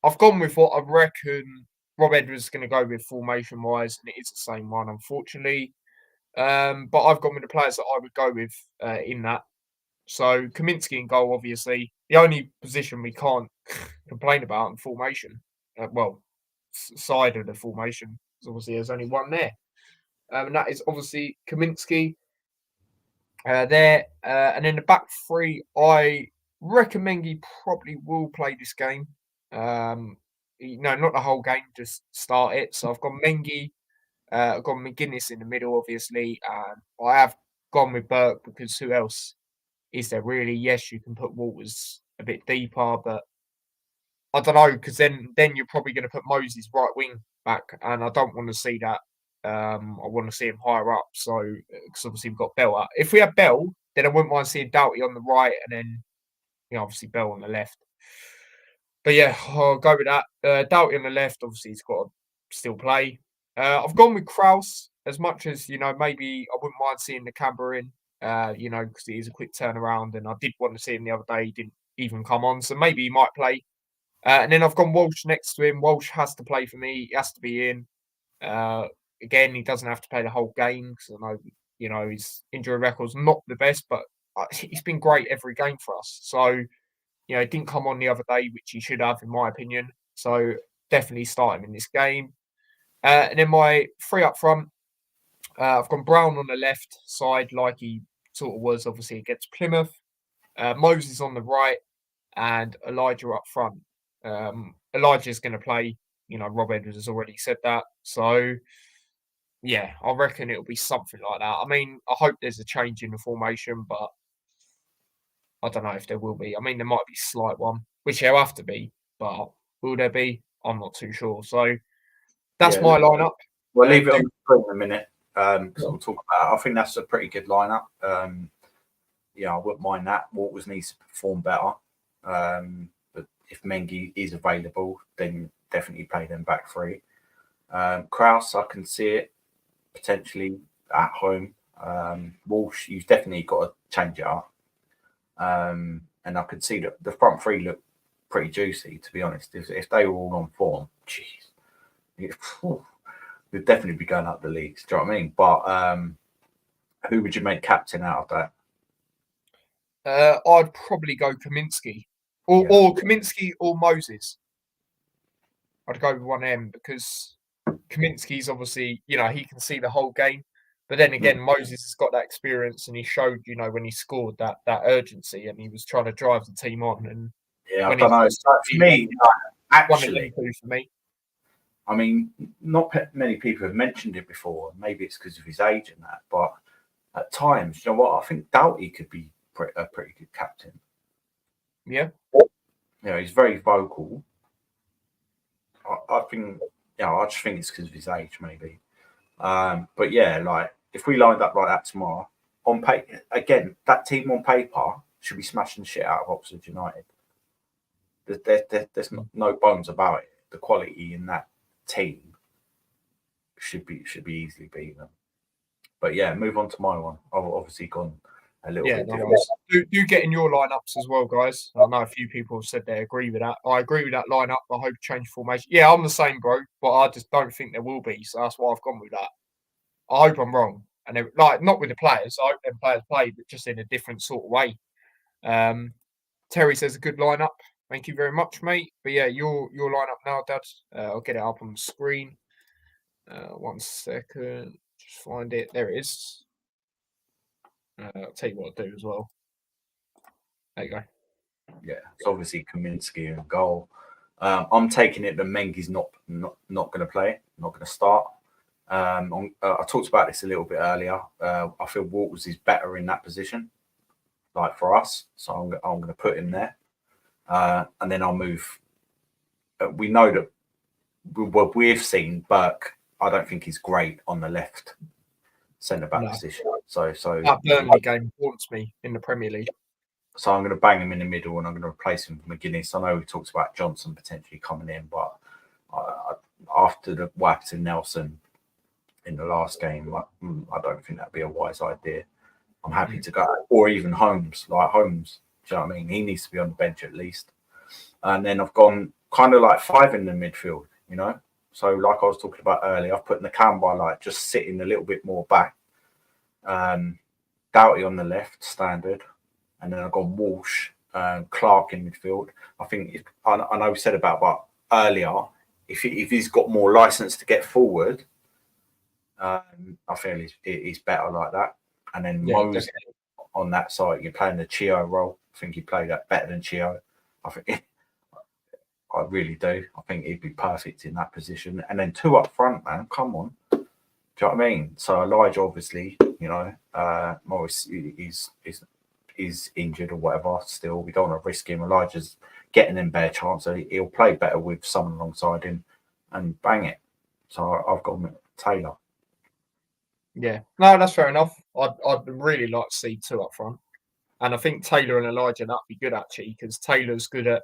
I've gone with what I reckon Rob Edwards is going to go with formation-wise, and it is the same one, unfortunately. But I've gone with the players that I would go with in that. So, Kaminsky in goal, obviously. The only position we can't complain about in formation, side of the formation. Obviously, there's only one there, and that is obviously Kaminsky there. And then the back three, I reckon Mengi probably will play this game. No, not the whole game, just start it. So I've got Mengi, I've got McGuinness in the middle, obviously, and I have gone with Burke because who else is there really? Yes, you can put Walters a bit deeper, but I don't know because then you're probably going to put Moses right wing back, and I don't want to see that. I want to see him higher up. So because obviously we've got Bell up. If we had Bell, then I wouldn't mind seeing Doughty on the right, and then obviously Bell on the left. But yeah, I'll go with that. Doughty on the left, obviously he's got to still play. I've gone with Kraus as much as maybe I wouldn't mind seeing the Canberra in. Because it is a quick turnaround, and I did want to see him the other day. He didn't even come on, so maybe he might play. And then I've gone Walsh next to him. Walsh has to play for me. He has to be in. Again, he doesn't have to play the whole game because I know, his injury record's not the best, but he's been great every game for us. So, he didn't come on the other day, which he should have, in my opinion. So, definitely start him in this game. And then my three up front, I've gone Brown on the left side, like he sort of was, obviously, against Plymouth. Moses on the right, and Elijah up front. Elijah's going to play. Rob Edwards has already said that. So, yeah, I reckon it'll be something like that. I mean, I hope there's a change in the formation, but I don't know if there will be. I mean, there might be a slight one, which there'll have to be, but will there be? I'm not too sure. So, that's my lineup.
We'll leave it on the screen in a minute because we'll talk about it. I think that's a pretty good lineup. I wouldn't mind that. Walters needs to perform better. But if Mengi is available, then definitely play them back three. Kraus, I can see it potentially at home. Walsh, you've definitely got to change it up. And I could see that the front three look pretty juicy, to be honest. If they were all on form, jeez, we'd definitely be going up the leagues. Do you know what I mean? But who would you make captain out of
that? I'd probably go Kaminsky. Or Kaminsky or Moses. I'd go with one M because Kaminsky's obviously, he can see the whole game. But then again, Moses has got that experience and he showed, when he scored that urgency and he was trying to drive the team on. And
I don't know. For me, actually,
for me.
I mean, not many people have mentioned it before. Maybe it's because of his age and that. But at times, you know what? I think Doughty could be a pretty good captain.
Yeah.
He's very vocal. I think, I just think it's because of his age, maybe. But yeah, like if we lined up like that tomorrow, on paper, again, that team on paper should be smashing shit out of Oxford United. There's no bones about it. The quality in that team should be easily beaten. But yeah, move on to my one. I've obviously gone a little bit different.
Do get in your lineups as well, guys. I know a few people have said they agree with that. I agree with that lineup. I hope change formation. Yeah, I'm the same, bro, but I just don't think there will be. So that's why I've gone with that. I hope I'm wrong. And not with the players. I hope them players play, but just in a different sort of way. Terry says a good lineup. Thank you very much, mate. But yeah, your lineup now, Dad. I'll get it up on the screen. 1 second. Just find it. There it is. I'll tell you what I'll do as well. There you go.
Yeah, it's obviously Kaminsky in goal. I'm taking it that Mengi's not going to play, not going to start. I talked about this a little bit earlier. I feel Walters is better in that position, like for us. So I'm going to put him there, and then I'll move. We know that what we've seen Burke. I don't think he's great on the left centre back position. So
that Burnley game haunts me in the Premier League.
So I'm going to bang him in the middle and I'm going to replace him with McGuinness. I know we talked about Johnson potentially coming in, but after what happened to Nelson in the last game, I don't think that'd be a wise idea. I'm happy to go, or even Holmes. Like Holmes, do you know what I mean? He needs to be on the bench at least. And then I've gone kind of like 5 in the midfield, So like I was talking about earlier, I've put Nakamba like just sitting a little bit more back. Doughty on the left, standard. And then I've got Walsh, Clark in midfield. I think I know we said about earlier, if he's got more license to get forward, I feel he's better like that. And then Mose on that side, you're playing the Chio role. I think he played that better than Chio. I think I really do. I think he'd be perfect in that position. And then 2 up front, man. Come on. Do you know what I mean? So Elijah, obviously, Morris is injured or whatever. Still, we don't want to risk him. Elijah's getting him better chance. So he'll play better with someone alongside him and bang it. So I've got Taylor.
Yeah, no, that's fair enough. I'd really like to see 2 up front, and I think Taylor and Elijah that'd be good actually, because Taylor's good at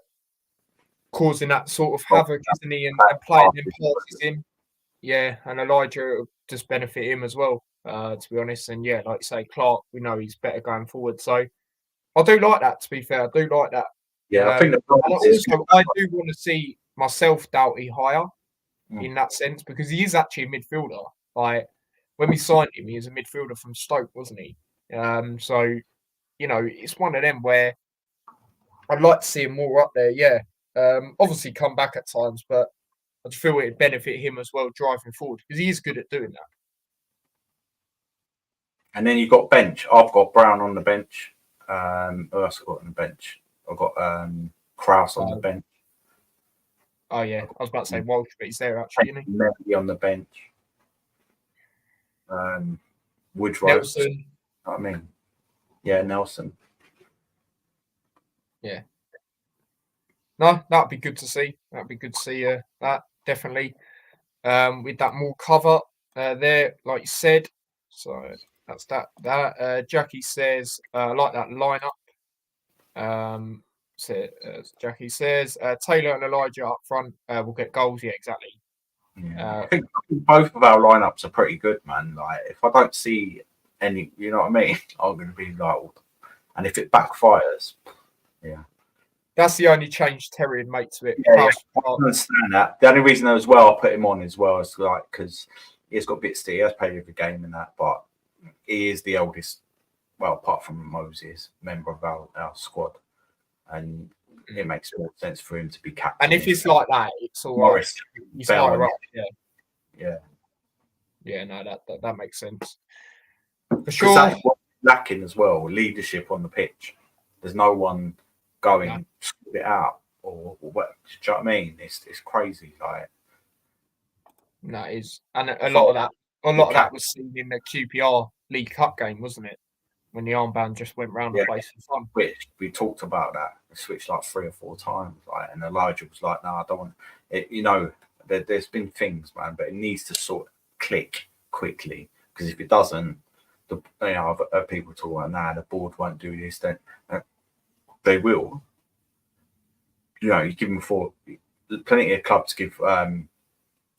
causing that sort of havoc, isn't he, and playing them passes in. Yeah, and Elijah will just benefit him as well, to be honest. And yeah, like you say, Clark, we know he's better going forward. So I do like that. To be fair, I do like that.
Yeah, I think
I do want to see myself Doughty higher in that sense, because he is actually a midfielder. Like, when we signed him, he was a midfielder from Stoke, wasn't he? So, it's one of them where I'd like to see him more up there. Yeah, obviously come back at times, but I just feel it'd benefit him as well driving forward, because he is good at doing that.
And then you've got bench. I've got Brown on the bench. Who else have I got on the bench? I've got Krause on the bench.
Oh yeah, I was about to say Walsh, but he's there actually, isn't he?
Melly on the bench. Woodrow.
Nelson.
You know what I mean? Yeah, Nelson.
Yeah. No, that'd be good to see. That'd be good to see that, definitely. With that more cover there, like you said. So that's that. Jackie says, like that lineup. Jackie says, Taylor and Elijah up front will get goals. Yeah, exactly.
Yeah. I think both of our lineups are pretty good, man. Like, if I don't see any, you know what I mean, I'm going to be like, and if it backfires, yeah.
That's the only change Terry would make to it.
Yeah, I understand that. The only reason as well I put him on as well is like because he's got bits to, he has played every game and that, but he is the oldest, well, apart from Moses, member of our squad, and it makes more sense for him to be captain.
And if it's like that, it's all
Morris,
right. He's higher up.
Yeah.
No, that makes sense for sure.
That's what's lacking as well, leadership on the pitch. There's no one going split it out or what. Do you know what I mean? It's crazy. Like,
no, it is, and a lot of that was seen in the QPR League Cup game, wasn't it? When the armband just went round the place for fun.
Which we talked about that. We switched like 3 or 4 times, like, and Elijah was like, "No, I don't want it." There's been things, man, but it needs to sort of click quickly, because if it doesn't, I've heard people talk about, "Nah, the board won't do this." Then they will. You give them plenty of clubs give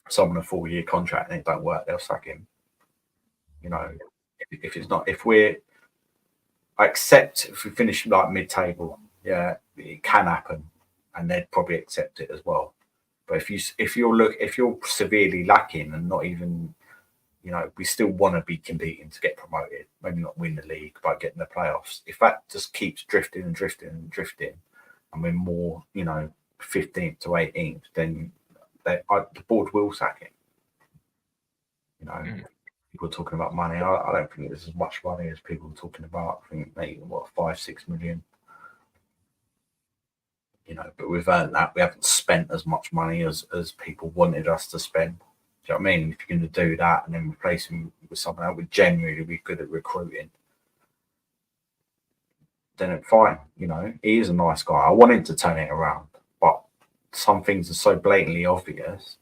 someone a 4-year contract and it don't work, they'll sack him. If it's not, I accept if we finish like mid-table, yeah, it can happen, and they'd probably accept it as well. But if you're severely lacking and not even, we still want to be competing to get promoted, maybe not win the league, but get in the playoffs. If that just keeps drifting and drifting and drifting, and we're more, 15th to 18th, then the board will sack him. People are talking about money. I don't think there's as much money as people are talking about. I think maybe 5-6 million. But we've earned that. We haven't spent as much money as people wanted us to spend. Do you know what I mean? If you're going to do that and then replace him with someone else, we're genuinely be good at recruiting, then it's fine. He is a nice guy. I want him to turn it around, but some things are so blatantly obvious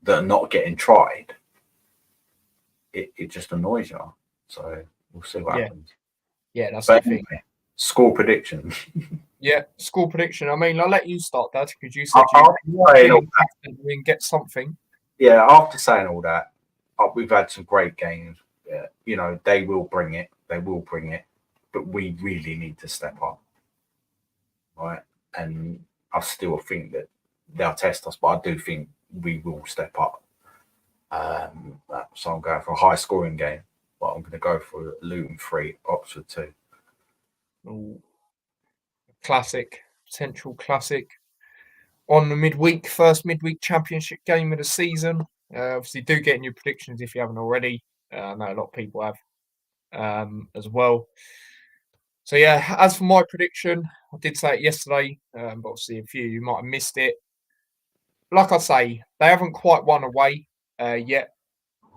that are not getting tried. It just annoys you. So we'll see what happens.
Yeah, that's the thing.
Score prediction.
Yeah, score prediction. I mean, I'll let you start that, because you said you get something.
Yeah, after saying all that, we've had some great games. They will bring it. But we really need to step up. Right? And I still think that they'll test us, but I do think we will step up. So I'm going for a high scoring game, but I'm going to go for Luton 3, Oxford 2.
Ooh. Classic, potential classic. on the first midweek championship game of the season. Obviously, do get in your predictions if you haven't already. I know a lot of people have as well. So yeah, as for my prediction, I did say it yesterday, but obviously a few of you might have missed it. Like I say, they haven't quite won away yet,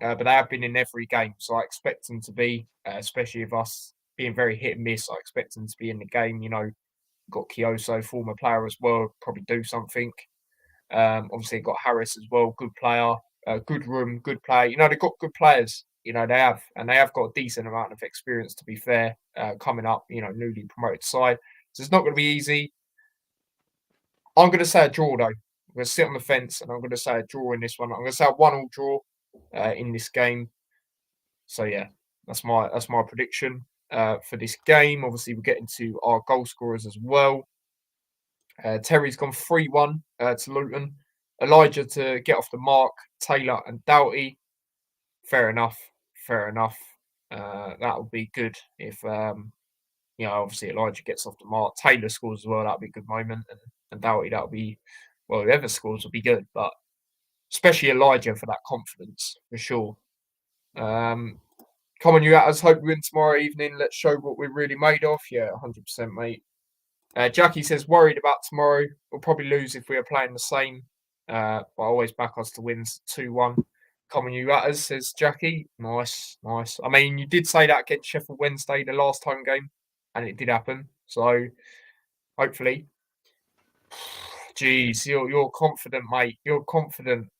but they have been in every game. So I expect them to be, especially with us being very hit and miss. I expect them to be in the game. You know, got Kioso, former player as well, probably do something. Obviously, got Harris as well, good player, good room, good player. You know, they've got good players. You know, they have, and they have got a decent amount of experience, to be fair, coming up, you know, newly promoted side. So it's not going to be easy. I'm going to say a draw, though. I'm going to sit on the fence and I'm going to say a draw in this one. I'm going to say a 1-1 draw in this game. So, yeah, that's my prediction for this game. Obviously, we're getting to our goal scorers as well. Terry's gone 3-1 to Luton. Elijah to get off the mark. Taylor and Doughty. Fair enough. Fair enough. That would be good if, you know, obviously Elijah gets off the mark. Taylor scores as well. That would be a good moment. And Doughty, that would be, well, whoever scores will be good. But especially Elijah for that confidence, for sure. Come on, you at us. Hope we win tomorrow evening. Let's show what we're really made of. Yeah, 100%, mate. Jackie says, worried about tomorrow. We'll probably lose if we are playing the same. But I always back us to wins 2-1. Come on, you at us, says Jackie. Nice, nice. I mean, you did say that against Sheffield Wednesday, the last home game, and it did happen. So hopefully. Jeez, you're confident, mate. You're confident.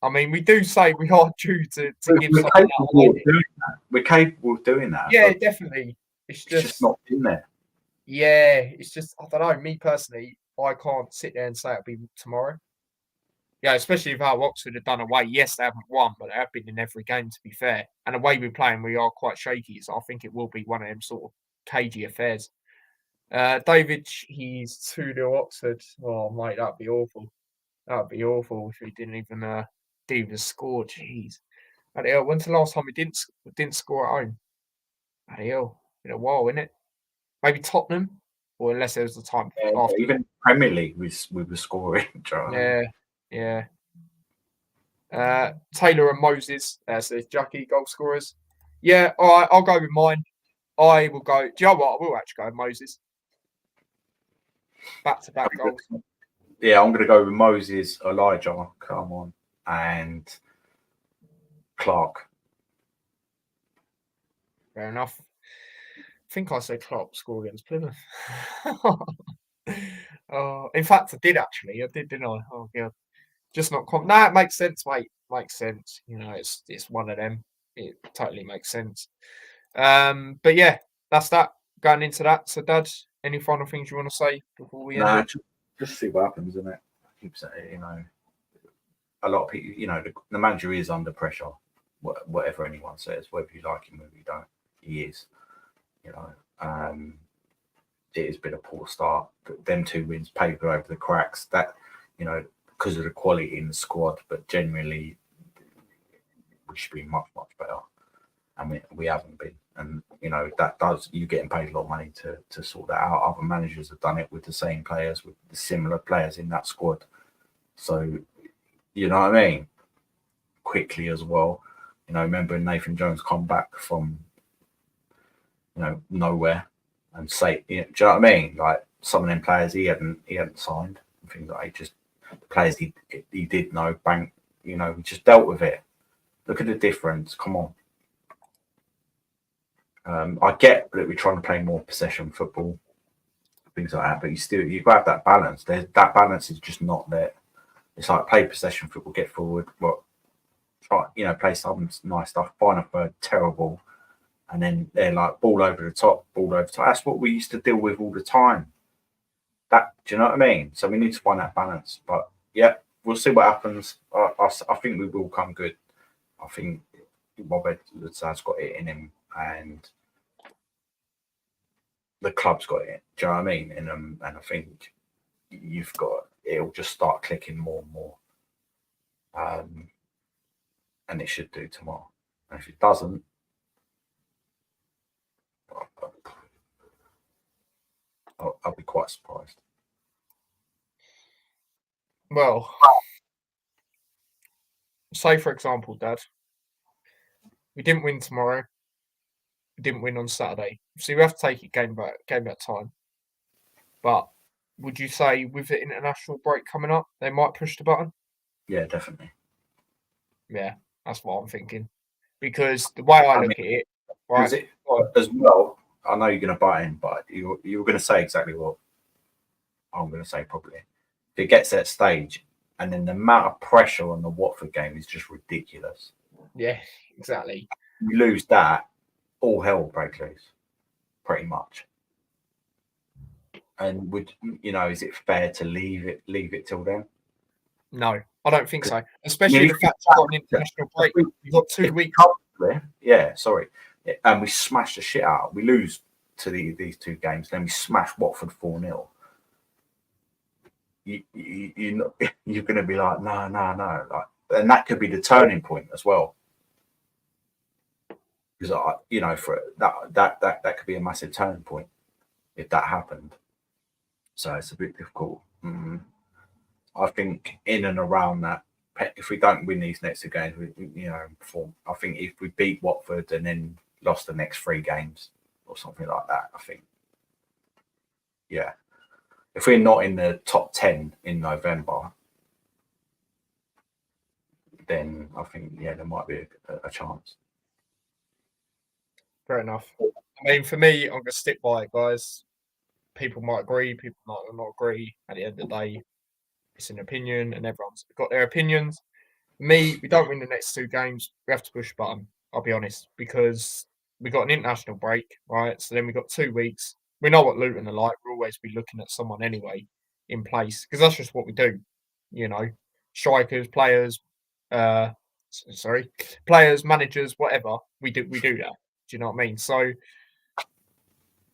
I mean, we do say we are due to give
We're
something
capable
out.
of doing that. We're capable of doing that.
Yeah,
but
definitely. It's
it's just not in there.
yeah, it's just, I don't know. Me personally, I can't sit there and say it'll be tomorrow. Yeah, especially with how Oxford have done away. Yes, they haven't won, but they have been in every game, to be fair. And the way we're playing, we are quite shaky. So I think it will be one of them sort of cagey affairs. David, he's 2-0 Oxford. Oh, mate, that'd be awful. That'd be awful if he didn't even score. Jeez. When's the last time we didn't score at home? Bloody hell. Been a while, isn't it? Maybe Tottenham, or unless there was the time after.
Even Premier League, we were scoring.
Yeah, yeah. Taylor and Moses, says Jackie, goal scorers. Yeah, all right, I'll go with mine. I will go. Do you know what? I will actually go with Moses. Back-to-back goals.
Yeah, I'm going to go with Moses, Elijah, come on, and Clark.
Fair enough. I think I said Clark score against Plymouth. In fact, I did actually. I did, didn't I? Oh, God. Just not nah, it makes sense, mate. Makes sense. You know, it's one of them. It totally makes sense. But yeah, that's that. Going into that. So, Dad, any final things you want to say before we end it?
Just see what happens, isn't it? I keep saying, you know, a lot of people, you know, the manager is under pressure. Whatever anyone says, whether you like him or you don't, he is. You know, it has been a poor start. But them 2 wins paper over the cracks. That, you know, because of the quality in the squad, but generally we should be much better, and we haven't been. And you know that does, you getting paid a lot of money to sort that out. Other managers have done it with the same players, with the similar players in that squad. So you know what I mean. Quickly as well. You know, remember Nathan Jones come back from, you know, nowhere and say, you know, do you know what I mean? Like some of them players he hadn't signed and things like that. Just the players he did know, bank, you know, he just dealt with it. Look at the difference. Come on. I get that we're trying to play more possession football, things like that, but you got to have that balance. That balance is just not there. It's like play possession football, get forward, try, you know, play some nice stuff. Final third, terrible, and then they're like ball over the top, ball over the top. That's what we used to deal with all the time. Do you know what I mean? So we need to find that balance. But yeah, we'll see what happens. I think we will come good. I think Bob Edwards has got it in him, and the club's got it. Do you know what I mean? And I think you've got, it'll just start clicking more and more. And it should do tomorrow. And if it doesn't, I'll be quite surprised.
Well, say for example, Dad, we didn't win tomorrow. We didn't win on Saturday. So we have to take it game by time. But would you say with the international break coming up, they might push the button?
Yeah, definitely.
Yeah, that's what I'm thinking. Because the way I
I
look
mean,
at it,
because
right?
as well, I know you're going to buy in, but you were going to say exactly what I'm going to say probably. If it gets to that stage, and then the amount of pressure on the Watford game is just ridiculous.
Yeah, exactly.
You lose that, all hell breaks loose, pretty much. And is it fair to leave it till then?
No, I don't think so.
I
Especially
mean,
the fact you've got an international break. You've got 2 weeks.
Yeah, sorry. And we smash the shit out. We lose to these two games, then we smash Watford 4-0. You're going to be like, no. And that could be the turning point as well. Because, for that could be a massive turning point if that happened. So it's a bit difficult. I think in and around that, if we don't win these next 2 games, I think if we beat Watford and then lost the next 3 games or something like that, I think, yeah. If we're not in the top 10 in November, then I think, there might be a chance.
Fair enough. I mean, for me, I'm going to stick by it, guys. People might agree, people might not agree. At the end of the day, it's an opinion and everyone's got their opinions. Me, we don't win the next 2 games, we have to push the button, I'll be honest, because we got an international break, right? So then we got 2 weeks. We know what Luton are like. We'll always be looking at someone anyway in place because that's just what we do, strikers, players, players, managers, whatever. We do that. Do you know what I mean? So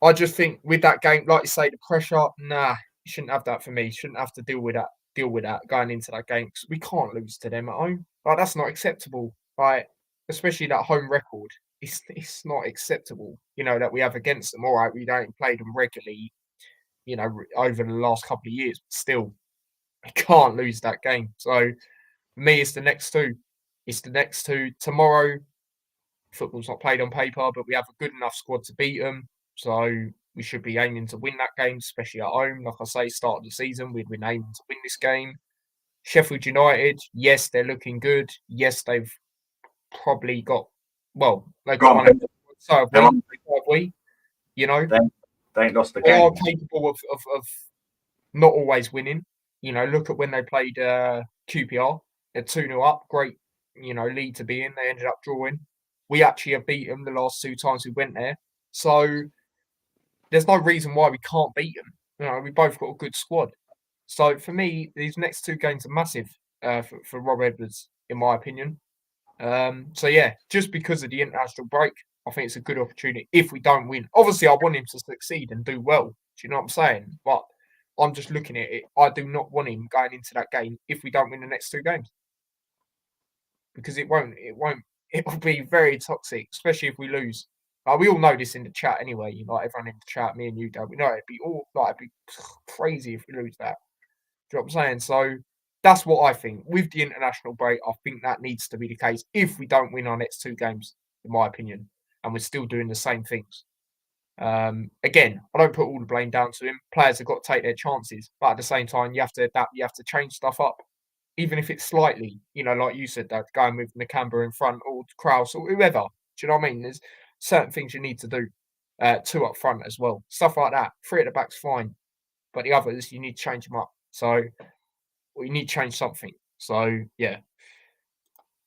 I just think with that game, like you say, the pressure, you shouldn't have that for me. You shouldn't have to deal with that going into that game because we can't lose to them at home. Like that's not acceptable. Right, especially that home record. It's not acceptable. That we have against them. All right, we don't play them regularly. Over the last couple of years, but still, we can't lose that game. So for me, it's the next 2. It's the next 2 tomorrow. Football's not played on paper, but we have a good enough squad to beat them. So we should be aiming to win that game, especially at home. Like I say, start of the season, we've been aiming to win this game. Sheffield United, yes, they're looking good. Yes, they've probably got, they've got one. So have we.
They ain't lost the
They
game.
are capable of not always winning. Look at when they played QPR. They're 2-0 up. Great, lead to be in. They ended up drawing. We actually have beat them the last 2 times we went there. So there's no reason why we can't beat them. We both got a good squad. So for me, these next 2 games are massive for Rob Edwards, in my opinion. So yeah, just because of the international break, I think it's a good opportunity if we don't win. Obviously, I want him to succeed and do well. Do you know what I'm saying? But I'm just looking at it. I do not want him going into that game if we don't win the next 2 games. Because it won't. It will be very toxic, especially if we lose. We all know this in the chat anyway. Like everyone in the chat, me and you don't. We know it'd be crazy if we lose that. Do you know what I'm saying? So that's what I think. With the international break, I think that needs to be the case if we don't win our next 2 games, in my opinion, and we're still doing the same things. Again, I don't put all the blame down to him. Players have got to take their chances, but at the same time, you have to adapt. You have to change stuff up, even if it's slightly. Like you said, that going with Nakamba in front or Kraus or whoever. Do you know what I mean? There's certain things you need to do. 2 up front as well, stuff like that. 3 at the back's fine, but the others you need to change them up. So you need to change something. So yeah,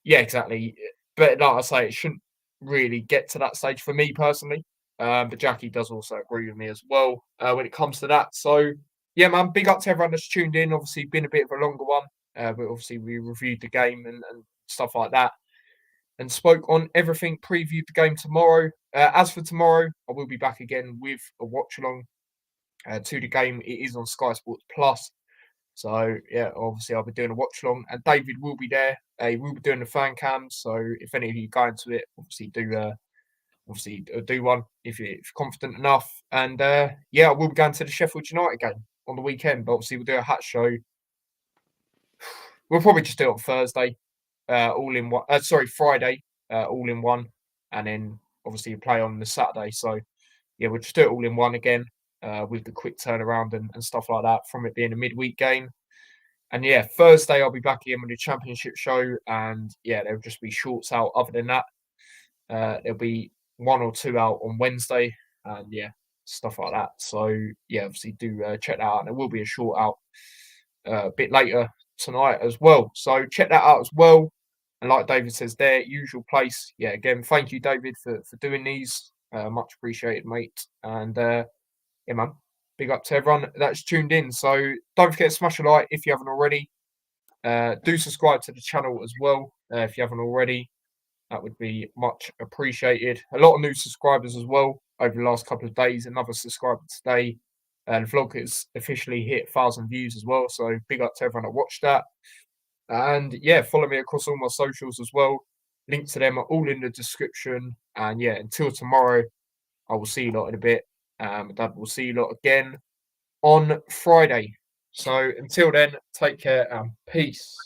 exactly. But like I say, it shouldn't really get to that stage for me personally. But Jackie does also agree with me as well when it comes to that. So yeah, man, big up to everyone that's tuned in. Obviously, been a bit of a longer one, but obviously we reviewed the game and stuff like that, and spoke on everything. Previewed the game tomorrow. As for tomorrow, I will be back again with a watch along to the game. It is on Sky Sports Plus. So yeah, obviously I'll be doing a watch along, and David will be there. He will be doing the fan cams. So if any of you go into it, obviously do one if you're confident enough. And yeah, I will be going to the Sheffield United game on the weekend. But obviously we'll do a hat show we'll probably just do it on Thursday, all in one. Friday, all in one, and then obviously you play on the Saturday. So yeah, we'll just do it all in one again, with the quick turnaround and stuff like that from it being a midweek game. And yeah, Thursday I'll be back in with the championship show, and yeah, there'll just be shorts out. Other than that, there'll be 1 or 2 out on Wednesday, and yeah, stuff like that. So yeah, obviously do check that out. And there will be a short out a bit later tonight as well. So check that out as well. And like David says there, usual place. Yeah, again, thank you, David, for doing these. Much appreciated, mate. And yeah, man, big up to everyone that's tuned in. So don't forget to smash a like if you haven't already. Do subscribe to the channel as well if you haven't already. That would be much appreciated. A lot of new subscribers as well over the last couple of days. Another subscriber today. The vlog has officially hit 1,000 views as well. So big up to everyone that watched that. And yeah, follow me across all my socials as well. Links to them are all in the description. And yeah, until tomorrow, I will see you lot in a bit. Dad will see you lot again on Friday. So until then, take care and peace.